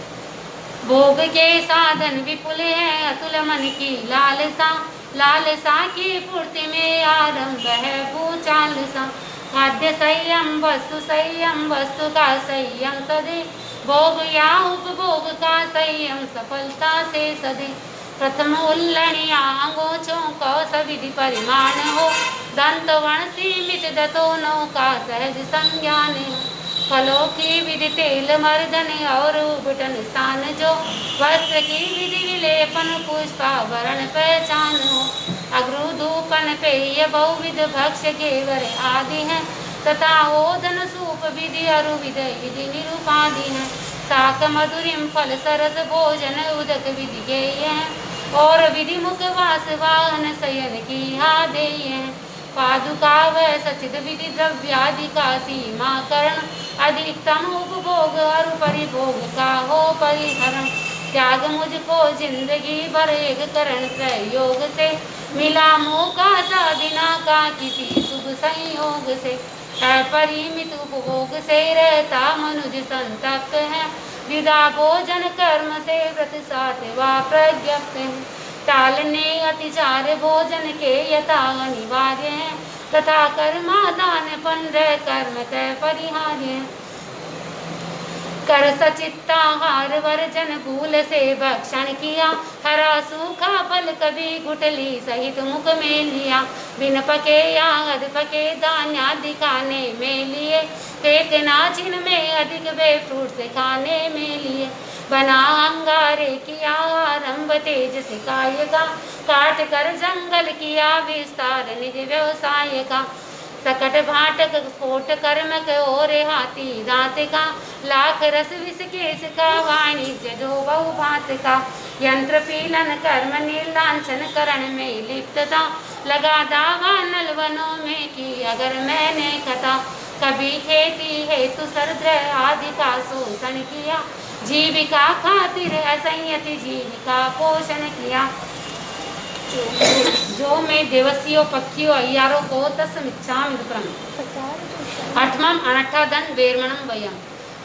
भोग के साधन विपुल है, अतुल मन की लालसा, लालसा की पूर्ति में आरंभ है भूचालसा। खाद्य संयम वस्तु संयम, वस्तु का संयम सदे, भोग या उपभोग का संयम सफलता से सदे। प्रथम उल्लणिया अंगोचों का सविधि परिमाण हो, दंतवर्ण सीमित दतोनों का सहज संज्ञान हो। फलों की विधि तेल मर्दन और उबटन स्थान जो, वस्त्र की विधि विलेपन पुष्पावरण पहचान हो। अग्रु धूपन पेय बहुविध भक्ष्य घेवर आदि हैं, तथा ओदन सूप विधि अरुविध विधि निरूपादि हैं। शाक मधुरिम फल सरस भोजन उदक विधि गेय हैं, और विधि मुख वास वाहन शयन की हादेय हैं। पादुका व सचित विधि द्रव्यादि का सीमाकरण, अधिकतम उपभोग और परिभोग का हो परिहरण। त्याग मुझको जिंदगी भर एक करण प्रयोग से, मिला मौका साधना का किसी शुभ संयोग से। अपरिमित उपभोग से रहता मनुज संतप्त है, विदा भोजन कर्म से व्रत साधवा प्रज्ञप्त है। टालने अतिचार भोजन के यथा अनिवार्य है, तथा कर्मादान पंद्रह कर्म तय परिहार्य है। कर सचित्ताहार वर्जन भूल से भक्षण किया, हरा सूखा फल कभी गुठली सहित मुख में लिया। बिन पके या अध पके धान्यादि खाने में लिए, एक नाचिन में अधिक वे फ्रूट से खाने में लिए। बना अंगारे किया आरंभ तेज से काय का, काट कर जंगल किया विस्तार निज व्यवसाय का। सकट भाटक कोट कर्मक और हाथी दांत का, लाख रस विष केश का वाणिज्य जो बहु भात का। यंत्र पीलन कर्म निर्लांछन करण में लिप्तता, लगा दावा नलवनों में की अगर मैंने कथा। कभी खेती हेतु सरद्र आदि का शोषण किया, जीविका खातिर असंयति जीविका पोषण किया। जो मैं देवसियों पक्षियों अय्यारों को तस्मिच्छामि विप्रम। आठवां अनठादन वेर्मणम वयम।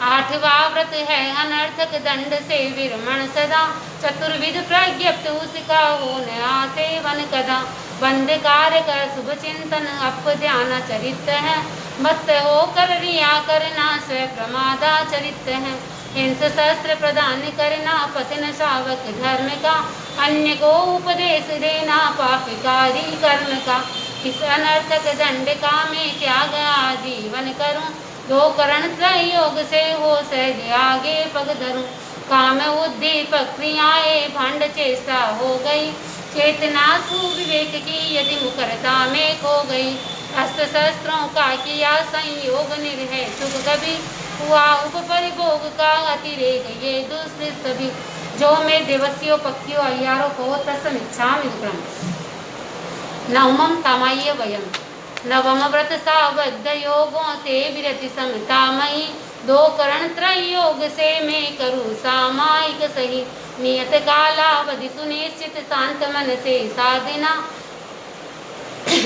आठवां व्रत है अनर्थक दंड से विरमण सदा, चतुर्विध प्रज्ञप्त उसका हो न आसेवन कदा। बंद कार्य कर शुभ चिंतन अप ध्यान चरित है, मत हो कर रिया करना स्व प्रमादा चरित है। हिंस शस्त्र प्रदान करना पतन शावक धर्म का, अन्य को उपदेश देना पापिकारी कर्म का। इस अनर्थक दंड का मैं त्याग आजीवन करूं, दो करण त्रयोग से हो सहज आगे पग धरूं। काम उद्दीपक क्रियाएं भंड चेष्टा हो गई, चेतना सुविवेक की यदि मुखरता में खो गई। अस्त्र शस्त्रों का किया संयोग निर्भय सुख कभी, हुआ उपपरिभोग का अतिरेक ये दुष्कृत सभी। जो मैं देवसियों पक्षियों अय्यारों को तस्मिच्छामि विप्रम। नवमं सामाय्य वयम। नवम व्रत सावध योगों से विरति समतामयी, दो करण त्रयोग से मैं करूँ सामायिक सही। नियत कालावधि सुनिश्चित शांत मन से साधना,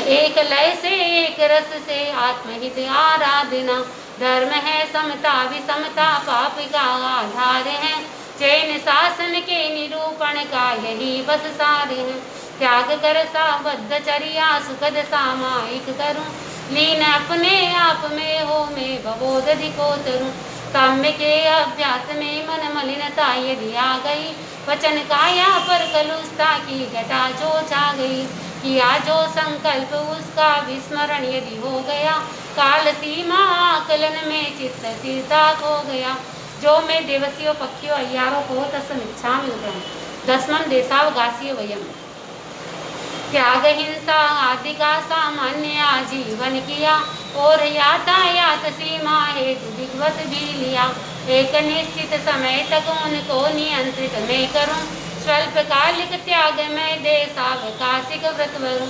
एक लय से एक रस से आत्महित आराधना। धर्म है समता विषमता पाप का आधार है, चैन शासन के निरूपण का यही बस सार है। त्याग कर साबद्ध चर्या सुखद सामायिक करूं, लीन अपने आप में हो मैं भवोद अधिको तरूं। काम्य के अभ्यास में मन मलिनता यदि आ गई, वचन काया पर कलुषता की घटा जो छा गई। किया जो संकल्प उसका विस्मरण यदि हो गया, काल सीमा आकलन में चित्त स्थिरता खो गया। जो मैं देवसियों पक्षियों अय्यारों को तस्मिच्छामि विप्रम। दसमं देशावकाशीय वयम। त्याग हिंसा आदि का सामान्य आजीवन किया, और यातायात सीमा हेतु विधिवत भी लिया। एक निश्चित समय तक उनको नियंत्रित मैं करूं, स्वल्पकालिक त्याग में देशावकाशिक व्रत वरूं।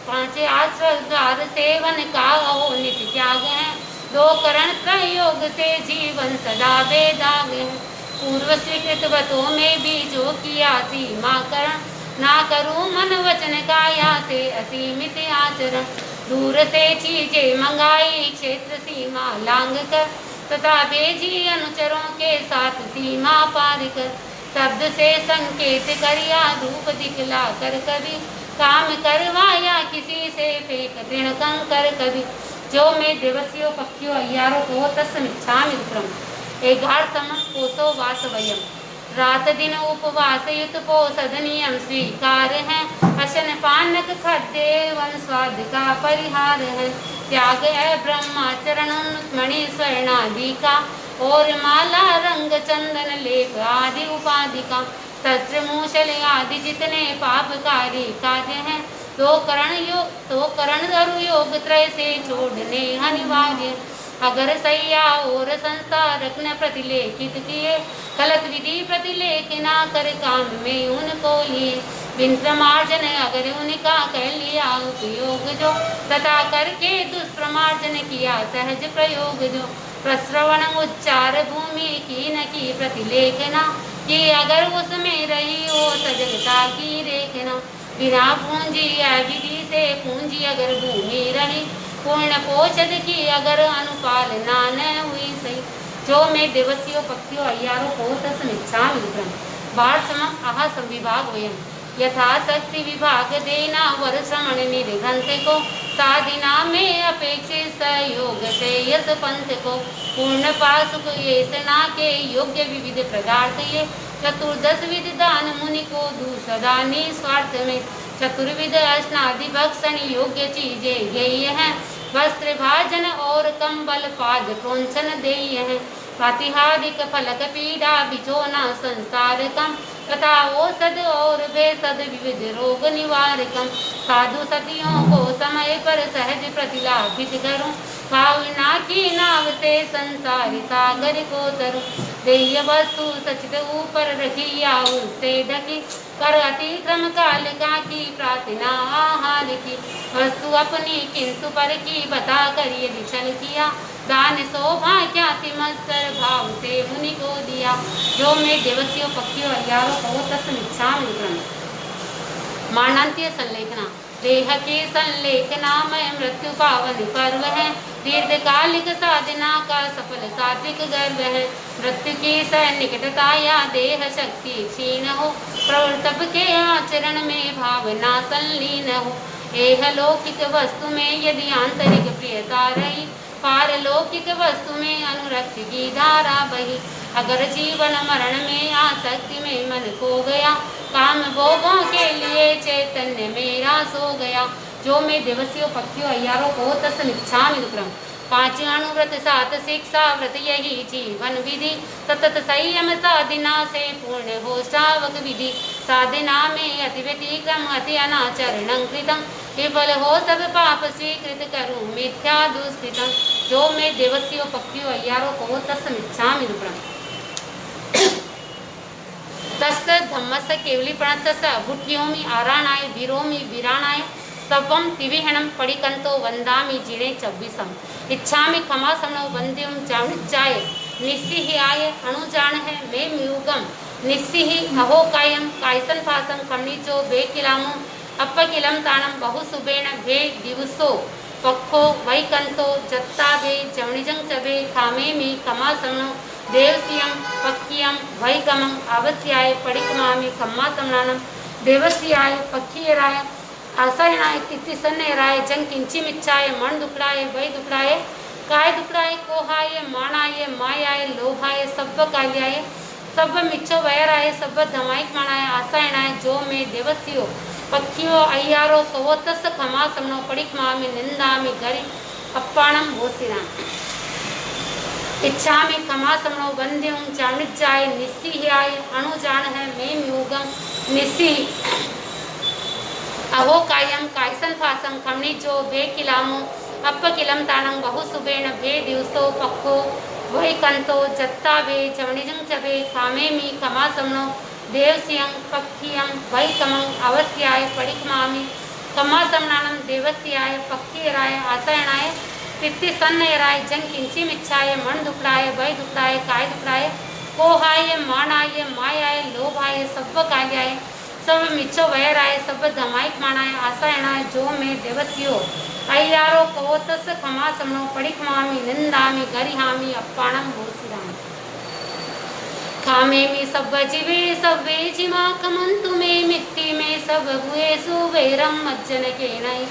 पांच आश्रद्वार सेवन का हो नित्य त्याग है, दो करण प्रयोग से जीवन सदा बेदाग है। पूर्व स्वीकृत व्रतों में भी जो किया सीमाकरण, ना करूं मन वचन काया से असीमित आचरण। दूर से चीजें मंगाई क्षेत्र सीमा लांग कर, तथा भेजी अनुचरों के साथ सीमा पार कर। शब्द से संकेत करिया रूप दिखला कर कभी, काम करवाया किसी से फेंक तृण कंकर कभी। जो मैं देवसियों पक्षियों अय्यारों को तस्मिच्छामि विप्रम। 11 कोसो वास वयम। रात दिन उपवास युत पोषद नियम स्वीकार है, अशन पानक खाद्य वन स्वाद का परिहार है। त्याग है ब्रह्माचरण मणि स्वर्णादि का और माला रंग चंदन लेप आदि उपाधि का शस्त्र मूसल आदि जितने पापकारी कार्य हैं तो करण धरु योग त्रय से छोड़ने अनिवार्य। अगर सैया और संस्था रखने प्रतिलेखित किए गलत विधि प्रतिलेख ना कर काम में उनको लिए बिन प्रमार्जन अगर उनका कर लिया उपयोग जो तथा करके दुष्प्रमार्जन किया सहज प्रयोग जो प्रश्रवण उच्चार भूमि की न की प्रतिलेखना कि अगर उसमें रही हो सजगता की रेखना बिना पूंजी या विधि से पूंजी अगर भूमि रही पूर्ण पोषद की अगर अनुपालना न हुई सही जो में दिवसियों पक्षियों अय्यारों को तस्मिच्छा मित्रम बाढ़ समम आहा संविभाग वयम यथाशक्ति विभाग देना वर्षमण निर्ग्रंथ को साधिना में अपेक्षित सहयोग से यश पंथ को पूर्ण पासुक ये सेना के योग्य विविध पदार्थ ये चतुर्दश विध दान मुनि को दू सदा निस्वार्थ में चतुर्विध स्नादि भक्षण योग्य चीजें यही हैं वस्त्र भाजन और कंबल पाद प्रोंचन देय हैं प्रातिहादिक फलक पीड़ा बिछोना संसारकम तथा औषध और भेषज विविध रोग निवारकम साधु सतियों को समय पर सहज प्रतिलाभित करूं भावना की नाव से संसार सागर को तरूं देय वस्तु सचित ऊपर रखी या उससे ढकी कर अतिक्रम काल का की प्रार्थना आहार की वस्तु अपनी किंतु पर की बता कर यदि छल किया दान सौभाग्याति मत्सर भाव से मुनि को दिया जो मैं दिवसियों पक्षियों अय्यारों को तस्मिच्छा मित्रम। मानांत्य संलेखना देह के संलेखना में मृत्यु पावन पर्व है दीर्घकालिक साधना का सफल सात्विक गर्व है मृत्यु की सन्निकटता या देह शक्ति क्षीण हो प्रवर्तक के आचरण में भावना संलीन हो एह लौकिक वस्तु में यदि आंतरिक प्रियता रही पारलौकिक वस्तु में अनुरक्त की धारा बही अगर जीवन मरण में आसक्ति में मन खो गया काम भोगों के लिए चैतन्य मेरा सो गया जो मैं दिवसियों पक्षियों अय्यारों को तस्मिच्छा मित्रम। पांच अनुव्रत सात शिक्षा व्रत यही जीवन विधि सतत संयम साधना से पूर्ण हो श्रावक विधि साधना में अति व्यतिक्रम अति अनाचरण कृतम विफल हो सब पाप स्वीकृत करूं मिथ्या दुष्कृतम जो मैं दिवसियों पक्षियों अय्यारों को तस्मिच्छा मित्रम। तस्य धम्मस्य केवली प्रणतस्य अभुट्योमि आराणाय वीरोमि वीराणाय सवम तिविहणम पडिकंतो वंदामि जिणे चब्बीसम इच्छामि क्षमा समनो वंद्यम चाणुचाय निस्सिहाय अणुजान है मे म्युगम निस्सिहि अहो कायम कायसन फासम खमनीचो बेकिलामो अपकिलम ताणम बहुसुबेण भे दिवसो पक्खो वैकंतो जत्ता भे जवणिजं चबे खामे मी क्षमा समनो देवसियम पक्खियम वैकमं अवस्याय पडिकमामि क्षमा समनानम देवस्याय पक्खियराय आसायनाय तिथिसन्नेराय जंग किंचिमिच्छाय मन दुखड़ाय वै दुखड़ाय काय दुखड़ाय कोहाय माणाय मायाय लोभाय सब्ब काल्याय सब्ब मिच्छो वैराय सब्ब धमाइक माणाय आसायनाय जो में देवस्यो पक्षियों अय्यारो कहो तस खमा समनो पडिकमामि निंदामि गरि अप्पाणम भोसिराम इच्छामि क्षमा समनो वंद्यं चाणुज्याय निस्सिहाय अणुजान है मेम योगम निस्सिहि अहो कायम कायसन फासम खमनीचो भे किलामो अपकिलम ताणं बहुसुबेण भे दिवसो पक्खो वैकंतो जत्ता भे चवणिजं चबे खामे मी क्षमा समनो देवसियं पक्खियं वैकमं अवस्याय पडिकमामि क्षमा समनानं देवस्याय पक्खियराय आसायणाय तिथिसन्नयराय जंग किंचिमिच्छाय मन दुखड़ाय वै दुखड़ाय काय दुखड़ाय कोहाय माणाय मायाय लोभाय सब्ब काल्याय सब मिच्छो वैराय सब धमाइक माणाय आसायणाय जो में देवस्यो अय्यारो कहो तस क्षमा समनो पडिकमामि निंदामि गरिहामि अप्पाणम भोसिराम खामे में सब जीवे सब्वे जिमा कमंतु में मिट्टी में सब हुए सुवेरम मज्जन के नई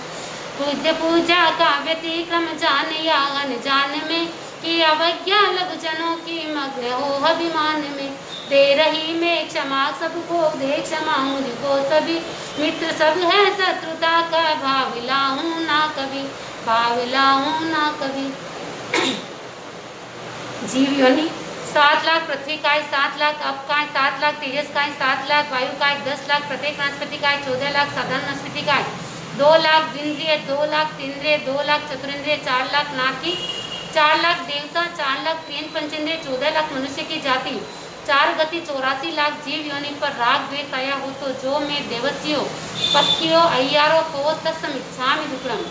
पूज्य पूजा का व्यतिक्रम जान या अनजान में कि अवज्ञा लघु जनों की मग्न हो अभिमान में दे रही मैं क्षमा सबको दे क्षमा मुझको सभी मित्र सब है शत्रुता का भाव लाऊं ना कभी कवि भाविलाऊं ना कवि। जीव योनि 7 लाख पृथ्वी का है, 7 लाख अप का है, 7 लाख तेजस का है, 7 लाख वायु का है, 10 लाख प्रत्येक वनस्पति का है, 14 लाख साधारण वनस्पति का है, 2 लाख द्विंद्रिय, 2 लाख तीन्द्रिय, 2 लाख चतुरिंद्रिय, 4 लाख नाकी, 4 लाख देवता, 4 लाख तीन पंचेंद्रिय, 14 लाख मनुष्य की जाति, 4 गति 84 लाख जीव योनि पर राग द्वेष आया हो तो जो मैं देवस्यो पक्षियों अय्यारो को तस्मिच्छामि दुक्कड़म।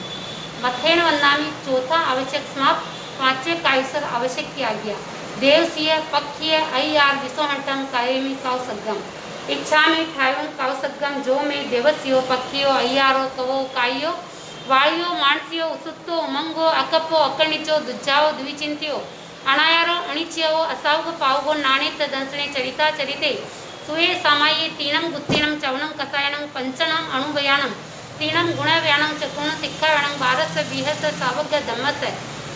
मथेन वंदामि चौथा आवश्यक समाप्त, 5वें कायसर आवश्यक किया गया। देवसीय पक्षीय अय्यार विसोहंटम कायमी कौसगम। इच्छा में 58 कौसगम जो मैं देवस्यो पक्षियो अय्यारो कवो कायो वायो मानसियो उसुत्तो उमंगो अकपो अकणिचो दुज्जाओ द्विचिंत्यो अणायारो अणिच्यो असावगो पावगो नाणित दंसने चरिता चरिते सुये सामाये तीनम गुत्तीनम चवनम कसायनम पंचनम अणुभयानम तीनम गुणव्यानम चतुर्ण शिक्षाव्यानम भारत बीहस सावग्य धम्मस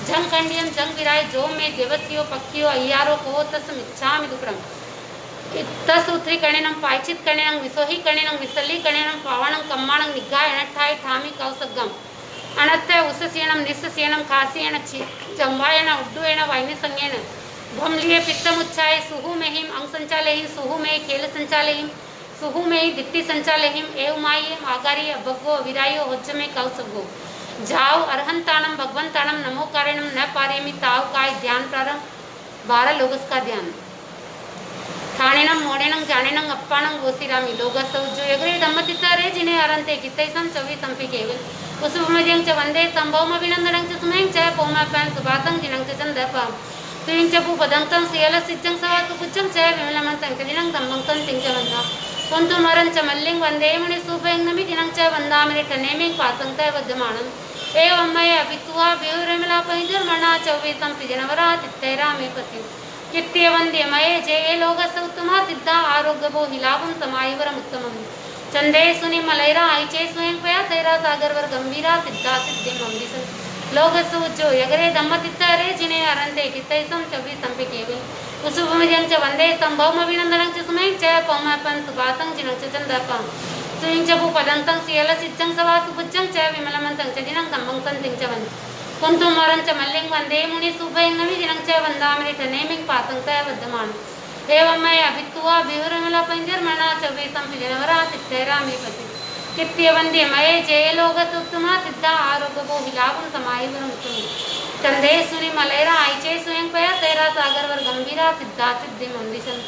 जंग खंडियम जंग विराय जो मैं देवस्यो पक्षियो अय्यारो को तस्मिच्छामि दुक्कड़म। तस उत्तरी कणेनम पायचित कणेनम विसोही कणेनम विसली कणेनम पावणम कम्माणम निगाय अनठाय ठामी कौसगम अनत्य उसस्येनम निस्सस्येनम खास्येन जंवायन उड्डुयेन वायनिसंगेन भमलिये पित्तमुच्चाय सुहु में हिम अंग संचालहिम सुहु में खेल संचालहिम सुहु में दिट्टी संचालहिम एवमाये आगारी अभगो विरायो होज्ज में कौसगो जाओ अर्हंताणम भगवंताणम नमो कारणम न पारेमि ताव काय ध्यान प्रारंभ 12 लोगस का ध्यान। ठाणेनम मोणेनम जाणेनम अप्पाणम गोसिरामी लोगसौ जो यगरे धम्मतितारे जिने अरंते कितैसम चवी संपि केवल उसुभमजं च वंदे संभवम अभिनंदनं च सुमें च पौमापन सुभातं जिनं च चंदपम तुयं च भूपदंतं सियल सिज्जं सवातु कुच्चं च विमलमन्तं कलिनं धम्मं तिं च वंदा कुंतु मरं च मल्लिं वंदे मुनि सुभं नमि जिनं च वंदामि ठनेमिं पासं च वज्जमानं एवं मय अभित्वा विहुरमिला पहिर्मणा चौवे संपि जनवरा तित्तैरा मे पति कित्य वंद्य मये जय लोगस उत्तमा सिद्धा आरोग्य भो हिलावं समायवरम उत्तमं चंदे सुनि मलैरा आइचे स्वयं पया सैरा सागरवर गंभीरा सिद्धा सिद्धि मंदिसन लोगस उज्जो यगरे धम्मतित्तरे जिने अरंते कित्तैसं चवि संपि केवल उसुभमजं च वंदे संभवम अभिनंदनं च सुमें च पौमापन सुभासं जिनं च चंदपं सुयं च भूपदंतं सियल सिज्जं सवासु पुज्जं च विमलमन्तं च जिनं धम्मं तिं च वंद कुंतु मरं च मल्लिं वंदे मुनि सुभं नमि जिनं च वंदामि ठनेमिं पासं च वज्जमानं एवं मय अभित्वा विहुरमिला पहिर्मणा चौवे संपि जनवरा तित्तैरा मे पति कित्य वंद्य मये जय लोगस उत्तमा सिद्धा आरोग्य भो हिलावं समायवरम उत्तमं चंदे सुनि मलैरा आइचे स्वयं पया सैरा सागरवर गंभीरा सिद्धा सिद्धि मंदिसन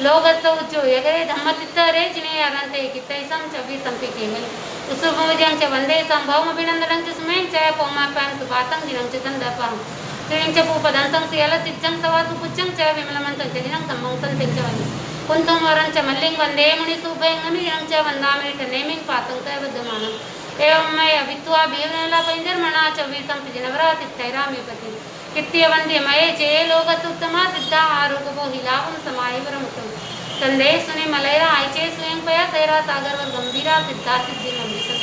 लोगस उज्जो यगरे धम्मतित्तरे जिने अरंते कित्तैसं चवि संपि केवल उसुभमजं च वंदे संभवम अभिनंदनं च सुमें च पौमापन सुभातं जिनं च चंदपं तुयं च भूपदंतं सियल सिज्जं सवासु पुज्जं च विमलमन्तं च जिनं धम्मं तिं च वंद कुंतु मरं च मल्लिं वंदे मुनि सुभं नमि जिनं च वंदामि ठनेमिं पासं च वज्जमानं एवं मय अभित्वा विहुरमिला पहिर्मणा चौवे संपि जनवरा तित्तैरा मे पति कित्य वंद्य मये जय लोगस उत्तमा सिद्धा आरोग्य भो हिलावं समायवरम उत्तमं चंदे सुनि मलैरा आइचे स्वयं पया सैरा सागरवर गंभीरा सिद्धा सिद्धि मंदिसन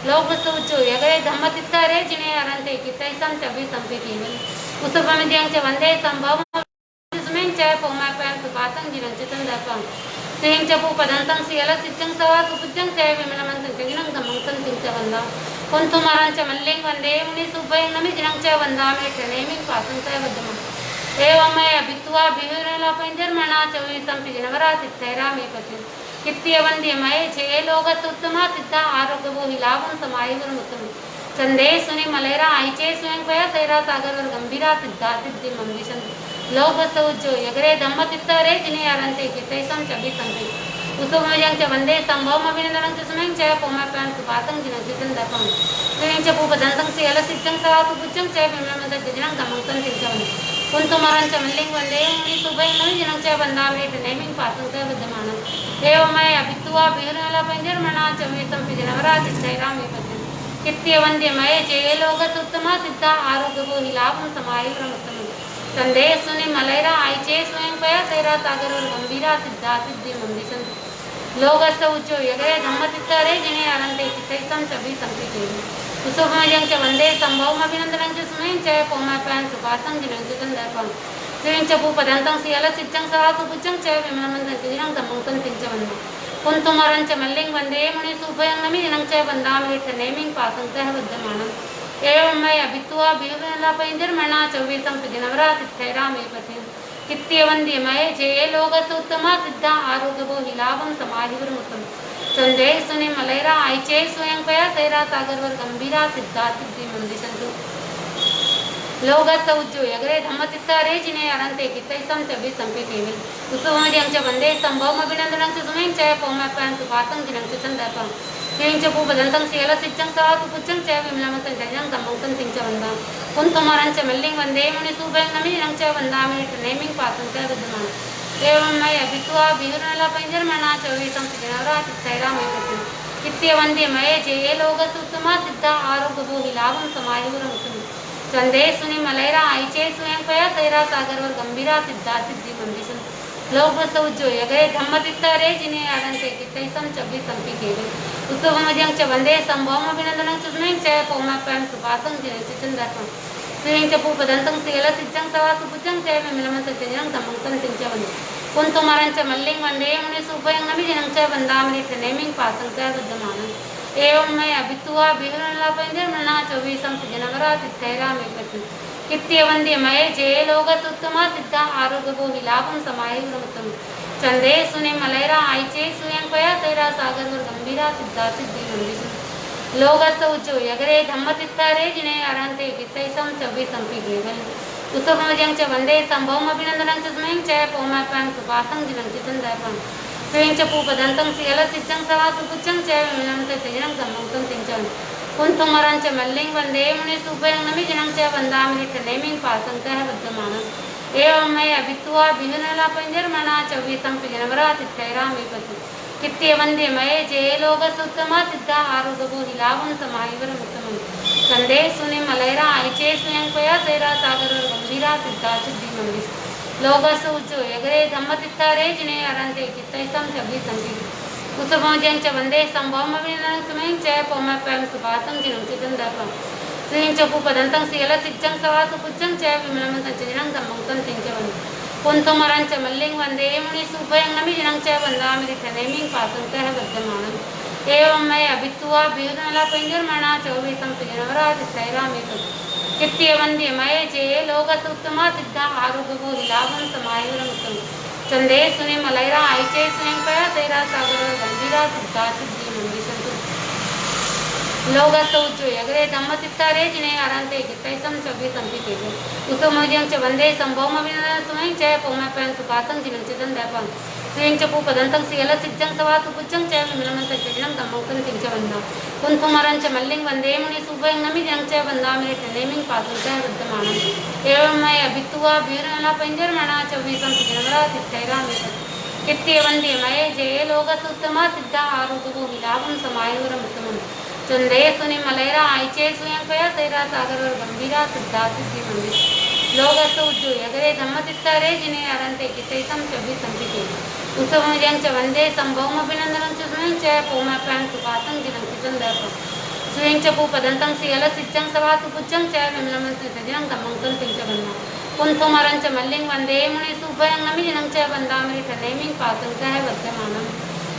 लोगस उज्जो यगरे धम्मतित्तरे जिने अरंते कित्तैसं चवि संपि केवल उसुभमजं च वंदे संभवम सुमें च पौमापन सुभासं जिनं च चंदपं तुयं च भूपदंतं सियल सिज्जं सवासु पुज्जं च विमलमन्तं च जिनं धम्मं तिं च वंदा कुंतु मरं च मल्लिं वंदे मुनि सुभं नमि जिनं च वंदामि ठनेमिं पासं च वज्जमानं एवं मय अभित्वा विहुरमिला पहिर्मणा चौवे संपि जनवरा तित्तैरा मे पति कित्य वंद्य मये जय लोगस उत्तमा सिद्धा आरोग्य भो हिलावं समायवरम उत्तमं चंदे सुनि मलैरा आइचे स्वयं पया सैरा सागरवर गंभीरा सिद्धा सिद्धि मंदिसन लोगस उज्जो यगरे धम्मतित्तरे जिने अरंते कित्तैसं चवि संपि उसुभमजं च वंदे संभवम अभिनंदनं च सुमें च पौमापन सुभासं जिनं च चंदपं तुयं च भूपदंतं सियल सिज्जं सवासु पुज्जं च विमलमन्तं च जिनं धम्मं तिं च वंद कुंतु मरं च मल्लिं वंदे मुनि सुभं नमि जिनं च वंदामि ठनेमिं पासं च वज्जमानं एवं मय अभित्वा विहुरमिला पहिर्मणा चौवे संपि जनवरा तित्तैरा मे पति कित्य वंद्य मये जय लोगस उत्तमा सिद्धा आरोग्य भो हिलावं समायवरम उत्तमं चंदे सुनि मलैरा आइचे स्वयं पया सैरा सागरवर गंभीरा सिद्धा सिद्धि मंदिसन लोगस उज्जो यगरे धम्मतित्तरे जिने अरंते कित्तैसं चवि संपि केवल उसुभमजं च वंदे संभवम अभिनंदनं च सुमें च पौमापन सुभासं जिनं च चंदपं तुयं च भूपदंतं सियल सिज्जं सवासु पुज्जं च विमलमन्तं च जिनं धम्मं तिं च वंद कुंतु मरं च मल्लिं वंदे मुनि सुभं नमि जिनं च वंदामि ठनेमिं पासं च वज्जमानं एवं एवमय अभित्वा बिहुला पैंजर्मणा चौवीसं नवरात्रित्रैरा मे पतिं कित्यवन्द्यमये जे लोकस्य उत्तमा सिद्धा आरोग्यभो हिलाभं समाधिवरमुत्तम चंदे सुनि मलैरा आयचे स्वयं पया सैरा सागरवर गंभीरा सिद्धा सिद्धि मंदिशंतु लोकस्य उज्जो यगरे धम्मतित्तारे जिने अरंते कितैसं चबि संपे केवल उसुमदियं च वंदे संभवम अभिनंदनं च सुमें च पौमपं सुपातं जिनं च चंदपं तिंच पूपदंतं सियल सिच्चं सवातु पुच्चं च विमलमतं जजं गमंतं तिंच वंदा कुंतुमरं च मल्लिं वंदे मुनि सुभं नमिनं च वंदामि नेमिं पातं च विद्यमान एवं मैं अभित्वा बिहुरला पैंजर्मणा चौवीसं नवरात्रित्रैरा मे पतिं कित्यवन्द्यमये जे लोकस्य उत्तमा सिद्धा आरोग्यभो हिलाभं समाधिवरमुत्तम चंदे सुनि मलैरा आयचे स्वयं पया सैरा सागरवर गंभीरा सिद्धा सिद्धि मंदिशं लोक उज्जो यगरे धम्मतित्तारे जिने आदंते कितैसं चबि संपि केवल उत्सवमद्यं च वंदे संभवम अभिनंदनं च सुमें च पौमपं सुपातं जिनं च चंदपं श्रीं च पूपदंतं सियल सिच्चं सवासु पुच्चं च विमलमतं जजं गमंतं तिंच वंदे कुंतुमरं च मल्लिं वंदे मुनि सुभं नमिनं च वंदामि नेमिं पातं च विद्यमानं एवं मैं अभित्वा बिहुला पैंजर्मणा चौवीसं नवरात्रित्रैरा मे पतिं कित्यवन्द्यमये जे लोकस्य उत्तमा सिद्धा आरोग्यभो हिलाभं समाधिवरमुत्तम चंदे सुनि मलैरा आयचे स्वयं पया सैरा सागरवर गंभीरा सिद्धा सिद्धि मंदिशं लोकस्य उज्जो यगरे धम्मतित्तारे जिने अरहन्ते कितैसं चबि संपि केवल उसुमदियं च वंदे संभवम अभिनंदनं च सुमें च पौमपं सुपातं जिनं च चंदपं श्रीं च पूपदंतं सियल सिच्चं सवासु पुच्चं च विमलमतं जजं गमंतं तिंच कुंतुमरं च मल्लिं वंदे मुनि सुभं नमिनं च वंदामि नेमिं पातं च विद्यमानं एवं मैं अभित्वा बिहुला पैंजर्मणा चौवीसं नवरात्रित्रैरा मे पतिं कित्यवन्द्यमये जे लोकस्य उत्तमा सिद्धा आरोग्यभो हिलाभं समाधिवरमुत्तमं चंदे सुनि मलैरा आयचे स्वयं पया सैरा सागरवर गंभीरा सिद्धा सिद्धि मंदिशं लोकस्य उज्जो यगरे धम्मतित्तारे जिने अरंते कितैसं चबि संपि उसुमदियं च वंदे संभवम अभिनंदनं सुमें च पौमपं सुपातं जिनं च चंदपं श्रीं च पूपदंतं सियल सिच्चं सवासु पुच्चं च विमलमतं जजं गमंतं तिंच वंदे कुंतुमरं च मल्लिं वंदे मुनि सुभं नमिनं च वंदामि नेमिं पातं च विद्यमानं एवं मैं अभित्वा बिहुला पैंजर्मणा चौवीसं नवरात्रित्रैरा मे पतिं कित्यवन्द्यमये जे लोकस्य उत्तमा सिद्धा आरोग्यभो हिलाभं समाधिवरमुत्तम चंदे सुनि मलैरा आयचे स्वयं पया सैरा सागरवर गंभीरा सिद्धा सिद्धि मंदिशंतु लोकस्य उज्जो यगरे धम्मतित्तारे जिने अरहन्ते कितैसं चबि संपि केवल उसुमदियं च वंदे संभवम अभिनंदनं सुमें च पौमपं सुपातं जिनं च चंदपं श्रीं च पूपदंतं सियल सिच्चं सवासु पुच्चं च विमलमतं जजं गमंतं तिंच वंदा कुंतुमरं च मल्लिं वंदे मुनि सुभं नमिनं च वंदामि नेमिं पातं च विद्यमानं एवं मैं अभित्वा बिहुला पैंजर्मणा चौवीसं नवरात्रित्रैरा मे पतिं कित्यवन्द्यमये जे लोकस्य उत्तमा सिद्धा आरोग्यभो हिलाभं समाधिवरमुत्तमं चंदे सुनि मलैरा आयचे स्वयं पया सैरा सागरवर गंभीरा सिद्धा सिद्धि मंदिशं लोकस्य उज्जो यगरे धम्मतित्तारे जिने अरहन्ते कितैसं चबि संपि केवल उसुमदियं च वंदे संभवम अभिनंदनं च सुमें च पौमपं सुपातं जिनं च चंदपं श्रीं च पूपदंतं सियल सिच्चं सवासु पुच्चं च विमलमतं जजं गमंतं तिंच वंदा कुंतुमरं च मल्लिं वंदे मुनि सुभं नमिनं च वंदामि नेमिं पातं च विद्यमानं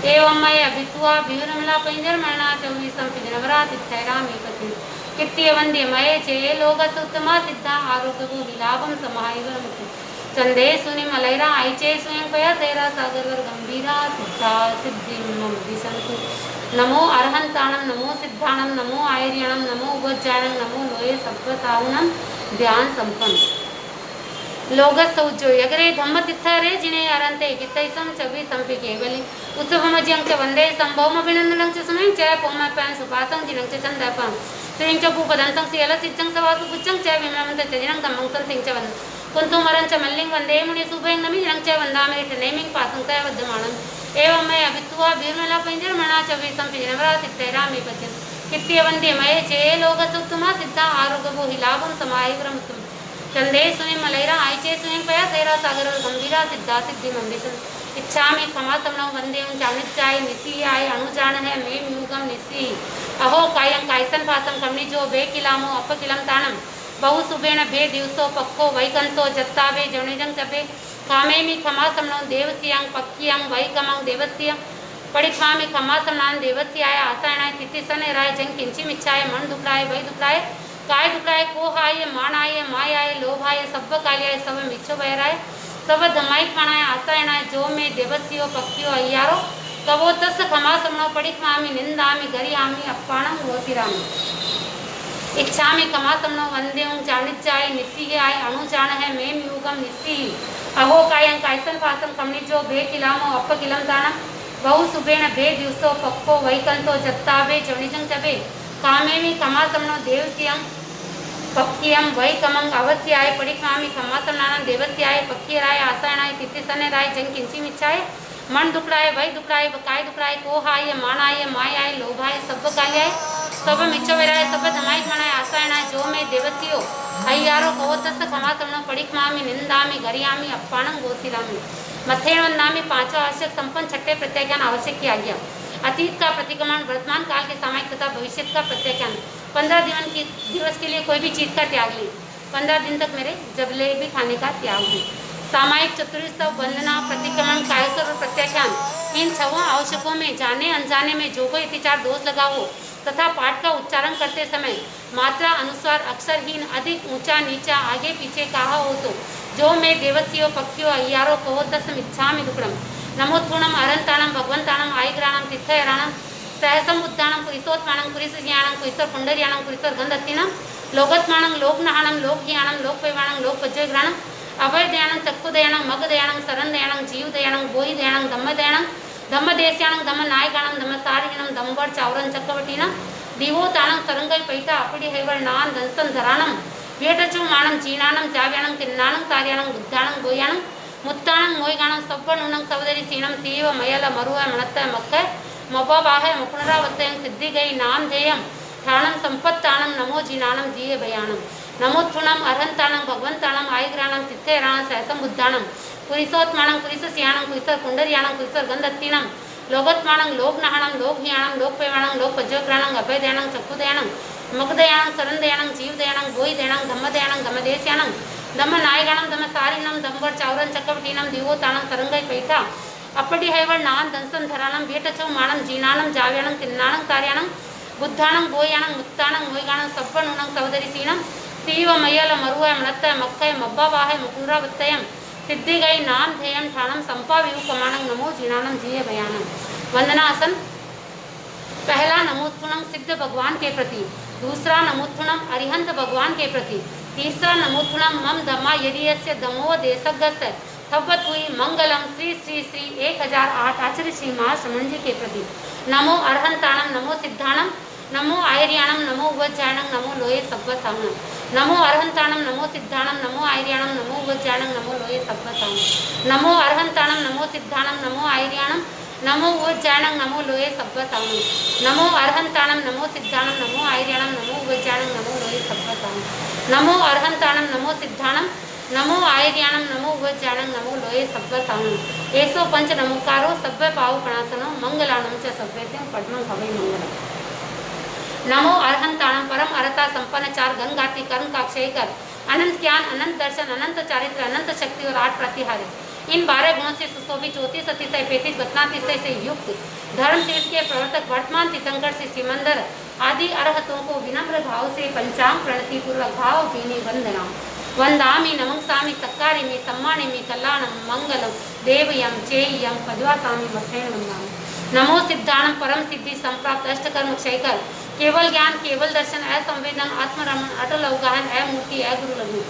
एवं मैं अभित्वा बिहुला पैंजर्मणा चौवीसं नवरात्रित्रैरा मे पतिं कित्यवन्द्यमये जे लोकस्य उत्तमा सिद्धा आरोग्यभो हिलाभं समाधिवरमुत्तम चंदे सुनि मलैरा आयचे स्वयं पया सैरा सागरवर गंभीरा सिद्धा सिद्धि मंदिशंतु नमो अरहंताणं नमो सिद्धाणं नमो आयर्यणं नमो उपज्जानं नमो लोये सत्वसाहुनं ध्यान संपन्न लोकस्य उज्जो यगरे धम्मतित्तारे जिने अरहन्ते कितैसं चबि संपि केवल उत्सवमद्यं च वंदे संभवम अभिनंदनं च सुमें च पौमपं सुपातं जिनं च चंदपं श्रीं च पूपदंतं सियल सिच्चं सवासु पुच्चं च विमलमतं जजं गमंतं तिंच वंदे कुंतुमरं च मल्लिं वंदे मुनि सुभं नमिनं च वंदामि नेमिं पातं च विद्यमानं एवं मैं अभित्वा बिहुला पैंजर्मणा चौवीसं नवरात्रित्रैरा मे पतिं कित्यवन्द्यमये जे लोकस्य उत्तमा सिद्धा आरोग्यभो हिलाभं समाधिवरमुत्तम चंदे सुनि मलैरा आयचे स्वयं पया सैरा सागरवर गंभीरा सिद्धा सिद्धि मंदिशं इच्छामि खमासमणं वंदे चाणिचाय निसीयाय अणुजान है मे म्यूगम निसी अहो कायं कायसन फासं कमनिजो बे किलामो अपकिलं ताणं बहु सुबेण भे दिवसो पक्को वैकंतो जत्ताबे जवणिजं चबे कामेमि खमासमणं देवस्यां पक्कियं वैकमं देवस्यं पडिखामि खमासमणां देवस्याय आसायणाय तिथिसने राय जं किंचिमिच्छाय मन दुखलाय वै दुखलाय काय दुकड़ाय कोहाय माणाय मायाय लोभाय सब्ब काल्याय सब मिच्छो बहराय सब धमाई पाणाय आसायणाय जो में देवस्यो पक्षियो अय्यारो कवो तस् खमा समणो पड़िक्मामि निंदामि गरियामि अप्पाणं गोतिरामि इच्छामि कमा समणो वंदेऊं जानिज्जाय निस्सियाय अणुजान है मेम युगम निस्सी अहो कायं कायसन फासम कमनिजो भे किलामो अप किलम दानम बहु सुबेण भे दिवसो पक्को वैकंतो जत्ताबे जणिजं चबे कामेमि कमा समणो देवसियं पक्षियं वै कमंग अवस्याय पड़िक्मामि कमा समणानं देवस्याय पक्षिराय आसायणाय तिथिसनेराय जं किंचिमिच्छाय मन दुकड़ाय वै दुकड़ाय काय दुकड़ाय कोहाय माणाय मायाय लोभाय सब्ब काल्याय सब मिच्छो वेराय सब धमाई मणाय आसायणाय जो में देवस्यो अय्यारो कवोतस खमा समणो पड़िक्मामि निंदामि गरियामि अप्पाणं गोसिरामि मथेण वंदामि पांचों आवश्यक संपन्न छठे प्रत्याख्यान आवश्यक किया गया। अतीत का प्रतिक्रमण, वर्तमान काल के सामयिक तथा भविष्य का प्रत्याख्यान। 15 दिवस के लिए कोई भी चीज का त्याग नहीं, 15 दिन तक मेरे जलेबी खाने का त्याग नहीं। सामायिक चतुर्स्तव, वंदना, प्रतिक्रमण, कायस्वर और प्रत्याख्यान, इन छहों आवश्यकों में जाने अनजाने में जो कोई अतिचार दोष लगा हो तथा पाठ का उच्चारण करते समय मात्रा अनुसार अक्षरहीन अधिक ऊंचा नीचा आगे पीछे कहा हो तो जो मैं देवस्यो पक्षियो अय्यारो कवोतसम इच्छामि दुक्कडम नमोत्थूणम अरंताणम भगवंताणम आयग्राणम तीर्थयराणम सहसम उद्दाणम पुरिसोत्माणम पुरिसज्ञाणम पुरिसर पुंडरियाणम पुरिसर गंधत्तिणम लोकत्माणम लोकनहाणम लोकहियाणम लोकपैवाणम लोकपज्जयग्राणम अभयदयाणम चक्षुदयाणम मगदयाणम शरणदयाणम जीवदयाणम बोहिदयाणम धम्मदयाणम धम्मदेश्याणं धम्मनायकाणं धम्मसारिणं धम्मवर चावरं चक्रवटीनं दिवोताणं सरंगई पैठा अपड़ी हैवळ नान दंसन धराणं वेटचु माणं जीनाणं जाव्याणं किन्नाणं कार्याणं बुद्धाणं गोयाणं मुत्ताणं मोयगाणं सब्बणुणं सवदरी सीणं तीव मयल मरुह मणत्त मक्क मबाबाह मुकुणरावत्तयं सिद्धिगई नाम ध्येयं ठाणं संपत्ताणं नमो जीनाणं जीय भयाणं नमोत्थुणं अर्हंताणं भगवंताणं आयग्राणं तिथेराणं सहसं बुद्धाणं पुरिसोत्माणं पुरिसस्याणं पुरिसर पुंडरियाणं पुरिसर गंधत्तिणं लोकत्माणं लोकनहाणं लोकहियाणं लोकपैवाणं लोकपज्जयग्राणं अभयदयाणं चक्षुदयाणं मगदयाणं शरणदयाणं जीवदयाणं बोहिदयाणं धम्मदयाणं धम्मदेश्याणं धम्मनायकाणं धम्मसारिणं धम्मवर चावरं चक्रवटीनं दिवोताणं सरंगई पैठा अपड़ी हैवळ नान दंसन धराणं वेटचौ माणं जीनाणं जाव्याणं किन्नाणं कार्याणं बुद्धाणं गोयाणं मुत्ताणं मोयगाणं सब्बणुणं सवदरी सीणं तीव मयल मरुह मणत्त मक्कय मब्बावाह मुकुणरावत्तयं सिद्धिगई नाम ध्येयं ठाणं संपाविव कमाणं नमो जीनाणं जीय भयाणं। वंदनासन। पहला नमोत्थुणम सिद्ध भगवान के प्रति, दूसरा नमोत्थुणम अरिहंत भगवान के प्रति, तीसरा नमोत्थुणम मम धम्मा यदि यस्य धम्मो देशगस्य थव्वत हुई मंगलम श्री श्री श्री 1008 आचार्य श्री महाश्रमण जी के प्रति। नमो अरहंताणम नमो सिद्धाणम नमो आयर्याणम नमो उवज्जायणं नमो लोये सब्बसांगणं नमो अरहंताणम नमो सिद्धाणम नमो आयर्याणम नमो उवज्जायणं नमो लोये सब्बसांगणं नमो अरहंताणम नमो सिद्धाणम नमो आयर्याणम नमो उवज्जायणं नमो लोये सब्बसांगणं नमो अरहंताणम नमो सिद्धाणम नमो आयर्याणम नमो उवज्जायणं नमो लोये सब्बसांगणं नमो अरहंताणम नमो सिद्धाणम नमो आयर्याणम नमो उवज्जायणं नमो लोये सब्बसांगणं एसो पंच नमोकारो सब्बे पाव प्रणासनो मंगलाणं च सब्बेते पद्मं भवे मंगलम्। नमो अरहंताणम परम अरता संपन्न चार गंगाती कर्म का क्षय कर अनंत ज्ञान अनंत दर्शन अनंत चारित्र अनंत शक्ति और 8 प्रतिहारे इन 12 गुणों से सुशोभित 34 अतिशय 35 बत्नातिशय से युक्त धर्म तीर्थ के प्रवर्तक वर्तमान तीर्थंकर से सिमंदर आदि अरहतों को विनम्र भाव से पंचांग प्रणति पूर्वक भाव भीनी वंदना वंदामि नमंसामि तक्कारिमि सम्मानिमि कल्याणं मंगलम देवयं चेयं पद्वासामि मथेण वंदामि। नमो सिद्धाणं परम सिद्धि संप्राप्त अष्टकर्म क्षयकर केवल ज्ञान केवल दर्शन असंवेदन आत्मरमण अटल अवगाहन मूर्ति गुरु लघु